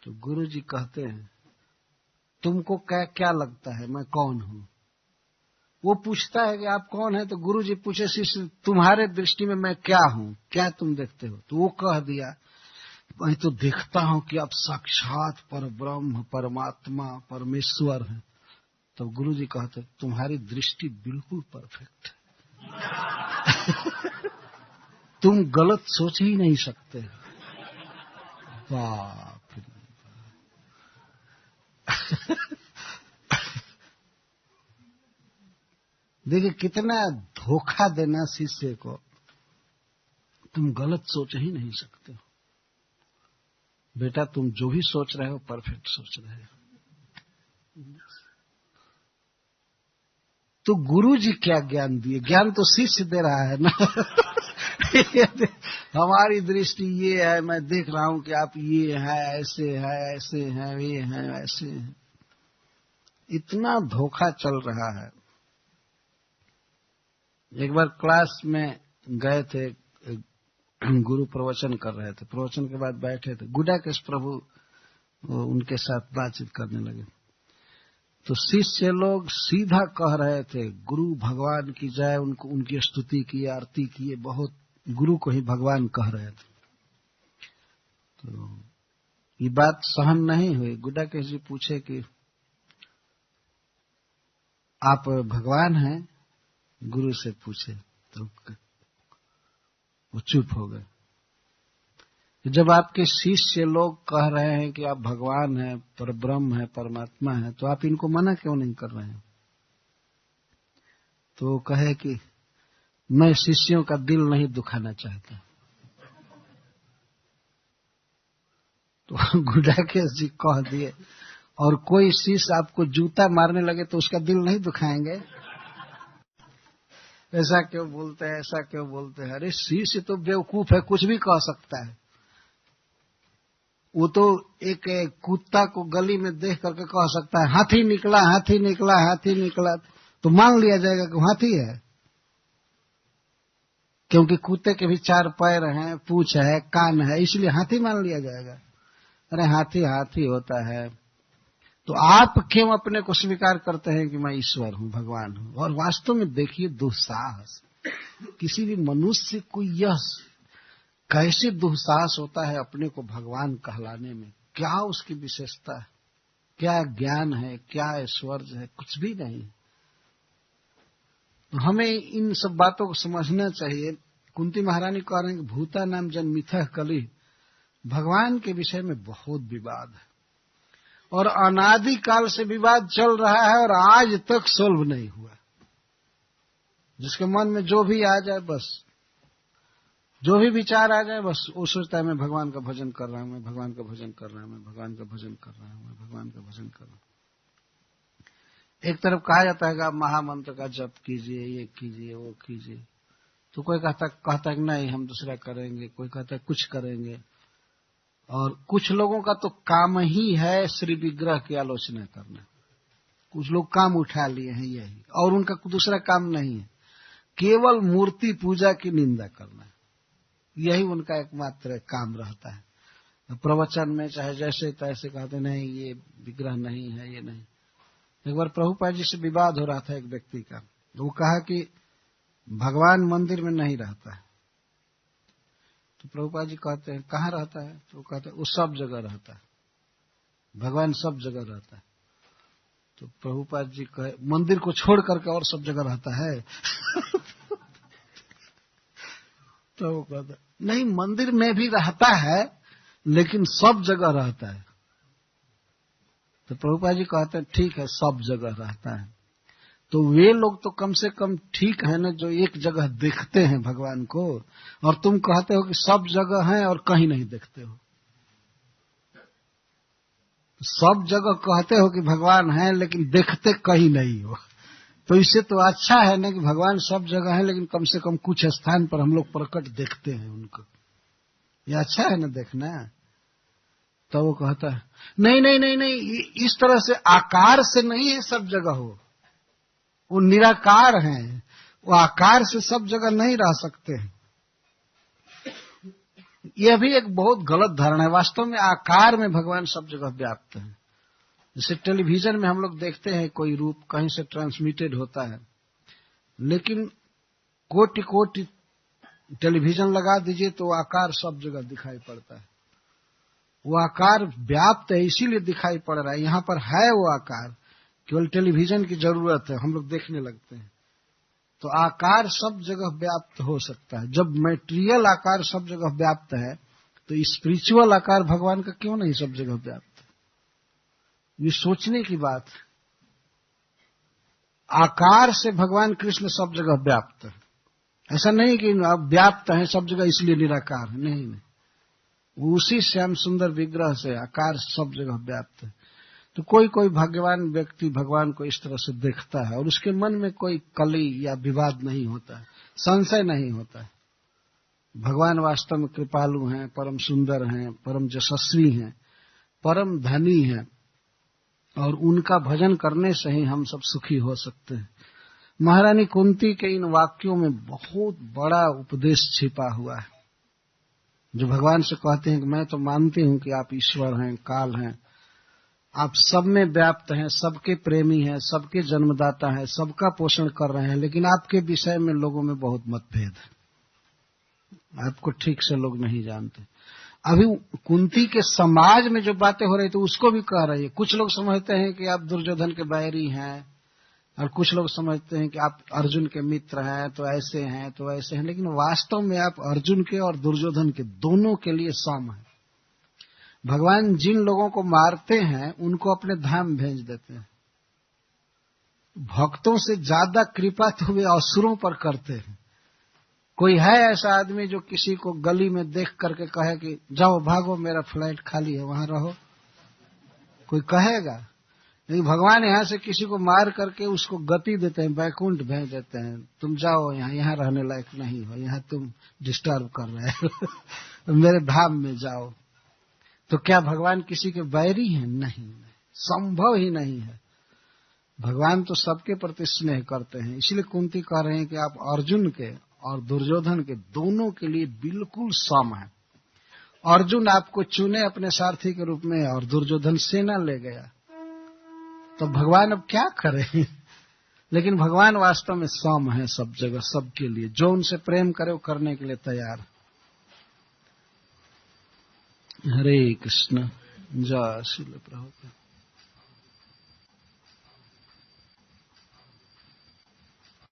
तो गुरु जी कहते हैं तुमको क्या क्या लगता है मैं कौन हूं। वो पूछता है कि आप कौन है, तो गुरु जी पूछे शिष्य तुम्हारे दृष्टि में मैं क्या हूं, क्या तुम देखते हो। तो वो कह दिया मैं तो देखता हूं कि आप साक्षात परब्रह्म परमात्मा परमेश्वर हैं। तो गुरु जी कहते तुम्हारी दृष्टि बिल्कुल परफेक्ट है। तुम गलत सोच ही नहीं सकते। बाप रे। देखिए कितना धोखा देना शिष्य को, तुम गलत सोच ही नहीं सकते हो। बेटा तुम जो भी सोच रहे हो परफेक्ट सोच रहे हो। तो गुरु जी क्या ज्ञान दिए, ज्ञान तो शिष्य दे रहा है ना। हमारी दृष्टि ये है, मैं देख रहा हूं कि आप ये हैं, ऐसे हैं, ऐसे हैं, ये हैं, ऐसे हैं। इतना धोखा चल रहा है। एक बार क्लास में गए थे, गुरु प्रवचन कर रहे थे, प्रवचन के बाद बैठे थे, गुडाकेश प्रभु उनके साथ बातचीत करने लगे। तो शिष्य लोग सीधा कह रहे थे गुरु भगवान की जय, उनको उनकी स्तुति की, आरती की, बहुत गुरु को ही भगवान कह रहे थे। तो ये बात सहन नहीं हुई। गुडाकेश जी पूछे कि आप भगवान हैं, गुरु से पूछे। तो वो चुप हो गए। जब आपके शिष्य लोग कह रहे हैं कि आप भगवान हैं, परब्रह्म हैं, परमात्मा हैं, तो आप इनको मना क्यों नहीं कर रहे हैं। तो वो कहे कि मैं शिष्यों का दिल नहीं दुखाना चाहता। तो गुडाकेश जी कह दिए और कोई शिष्य आपको जूता मारने लगे तो उसका दिल नहीं दुखाएंगे। ऐसा क्यों बोलते हैं, ऐसा क्यों बोलते हैं। अरे शिष्य तो बेवकूफ है, कुछ भी कह सकता है। वो तो एक कुत्ता को गली में देख करके कह सकता है हाथी निकला, हाथी निकला, हाथी निकला, तो मान लिया जाएगा कि हाथी है, क्योंकि कुत्ते के भी 4 पैर हैं, पूंछ है, कान है, इसलिए हाथी मान लिया जाएगा। अरे हाथी हाथी होता है। तो आप क्यों अपने को स्वीकार करते हैं कि मैं ईश्वर हूं, भगवान हूं। और वास्तव में देखिए दुस्साहस, किसी भी मनुष्य को यह कैसे दुस्साहस होता है अपने को भगवान कहलाने में। क्या उसकी विशेषता है, क्या ज्ञान है, क्या ऐश्वर्य है, कुछ भी नहीं। तो हमें इन सब बातों को समझना चाहिए। कुंती महारानी कह रहे हैं कि भूता नाम जन्मिथः कलि, भगवान के विषय में बहुत विवाद है। और अनादि काल से विवाद चल रहा है और आज तक सोल्व नहीं हुआ। जिसके मन में जो भी आ जाए, बस जो भी विचार आ जाए, बस वो सोचता है मैं भगवान का भजन कर रहा हूं, मैं भगवान का भजन कर रहा हूं, मैं भगवान का भजन कर रहा हूं, मैं भगवान का भजन कर रहा हूं। एक तरफ कहा जाता है कि आप महामंत्र का जप कीजिए, ये कीजिए, वो कीजिए, तो कोई कहता है कि नहीं हम दूसरा करेंगे, कोई कहता है कुछ करेंगे। और कुछ लोगों का तो काम ही है श्री विग्रह की आलोचना करना। कुछ लोग काम उठा लिए हैं यही, और उनका दूसरा काम नहीं है, केवल मूर्ति पूजा की निंदा करना, यही उनका एकमात्र काम रहता है। प्रवचन में चाहे जैसे तैसे कहते नहीं ये विग्रह नहीं है, ये नहीं। एक बार प्रभुपाद जी से विवाद हो रहा था एक व्यक्ति का, वो कहा कि भगवान मंदिर में नहीं रहता है। तो प्रभुपाद जी कहते हैं कहाँ रहता है? तो वो कहते हैं वो सब जगह रहता है, भगवान सब जगह रहता है। तो प्रभुपाद जी कहे मंदिर को छोड़ करके और सब जगह रहता है? तो वो कहता नहीं, मंदिर में भी रहता है लेकिन सब जगह रहता है। तो प्रभुपाद जी कहते हैं ठीक है, सब जगह रहता है। तो वे लोग तो कम से कम ठीक है ना, जो एक जगह देखते हैं भगवान को, और तुम कहते हो कि सब जगह है और कहीं नहीं देखते हो। सब जगह कहते हो कि भगवान है लेकिन देखते कहीं नहीं हो, तो इससे तो अच्छा है ना कि भगवान सब जगह है लेकिन कम से कम कुछ स्थान पर हम लोग प्रकट देखते हैं उनको। ये अच्छा है ना देखना। तो वो कहता है नहीं नहीं नहीं नहीं, इस तरह से आकार से नहीं है सब जगह हो, वो निराकार हैं, वो आकार से सब जगह नहीं रह सकते हैं। यह भी एक बहुत गलत धारणा है। वास्तव में आकार में भगवान सब जगह व्याप्त है। जैसे टेलीविजन में हम लोग देखते हैं कोई रूप कहीं से ट्रांसमिटेड होता है, लेकिन कोटि कोटि टेलीविजन लगा दीजिए तो आकार सब जगह दिखाई पड़ता है। वो आकार व्याप्त है, इसीलिए दिखाई पड़ रहा है। यहाँ पर है वो आकार, केवल टेलीविजन की जरूरत है, हम लोग देखने लगते हैं। तो आकार सब जगह व्याप्त हो सकता है। जब मैटेरियल आकार सब जगह व्याप्त है तो स्पिरिचुअल आकार भगवान का क्यों नहीं सब जगह व्याप्त है? ये सोचने की बात है। आकार से भगवान कृष्ण सब जगह व्याप्त है। ऐसा नहीं कि आप व्याप्त हैं सब जगह इसलिए निराकार है, नहीं नहीं, उसी श्याम सुंदर विग्रह से आकार सब जगह व्याप्त है। तो कोई कोई भाग्यवान व्यक्ति भगवान को इस तरह से देखता है और उसके मन में कोई कली या विवाद नहीं होता है, संशय नहीं होता है। भगवान वास्तव में कृपालु हैं, परम सुंदर हैं, परम यशस्वी हैं, परम धनी हैं, और उनका भजन करने से ही हम सब सुखी हो सकते हैं। महारानी कुंती के इन वाक्यों में बहुत बड़ा उपदेश छिपा हुआ है, जो भगवान से कहते हैं कि मैं तो मानती हूं कि आप ईश्वर हैं, काल हैं, आप सब में व्याप्त हैं, सबके प्रेमी हैं, सबके जन्मदाता हैं, सबका पोषण कर रहे हैं, लेकिन आपके विषय में लोगों में बहुत मतभेद है, आपको ठीक से लोग नहीं जानते। अभी कुंती के समाज में जो बातें हो रही थी उसको भी कह रही है। कुछ लोग समझते हैं कि आप दुर्योधन के बैरी हैं, और कुछ लोग समझते हैं कि आप अर्जुन के मित्र हैं, तो ऐसे हैं तो ऐसे हैं, लेकिन वास्तव में आप अर्जुन के और दुर्योधन के दोनों के लिए सम हैं। भगवान जिन लोगों को मारते हैं उनको अपने धाम भेज देते हैं। भक्तों से ज्यादा कृपा तो वे असुरों पर करते हैं। कोई है ऐसा आदमी जो किसी को गली में देख करके कहे कि जाओ भागो, मेरा फ्लैट खाली है, वहां रहो? कोई कहेगा? लेकिन भगवान यहाँ से किसी को मार करके उसको गति देते हैं, बैकुंठ भेज देते हैं, तुम जाओ, यहाँ रहने लायक नहीं हो, यहाँ तुम डिस्टर्ब कर रहे हो, मेरे धाम में जाओ। तो क्या भगवान किसी के बैरी हैं? नहीं, संभव ही नहीं है। भगवान तो सबके प्रति स्नेह करते हैं। इसलिए कुंती कह रहे हैं कि आप अर्जुन के और दुर्योधन के दोनों के लिए बिल्कुल सम है। अर्जुन आपको चुने अपने सारथी के रूप में और दुर्योधन सेना ले गया, तो भगवान अब क्या करें? लेकिन भगवान वास्तव में सम है सब जगह, सबके लिए। जो उनसे प्रेम करे वो करने के लिए तैयार। हरे कृष्ण। जय श्री प्रभुपाद।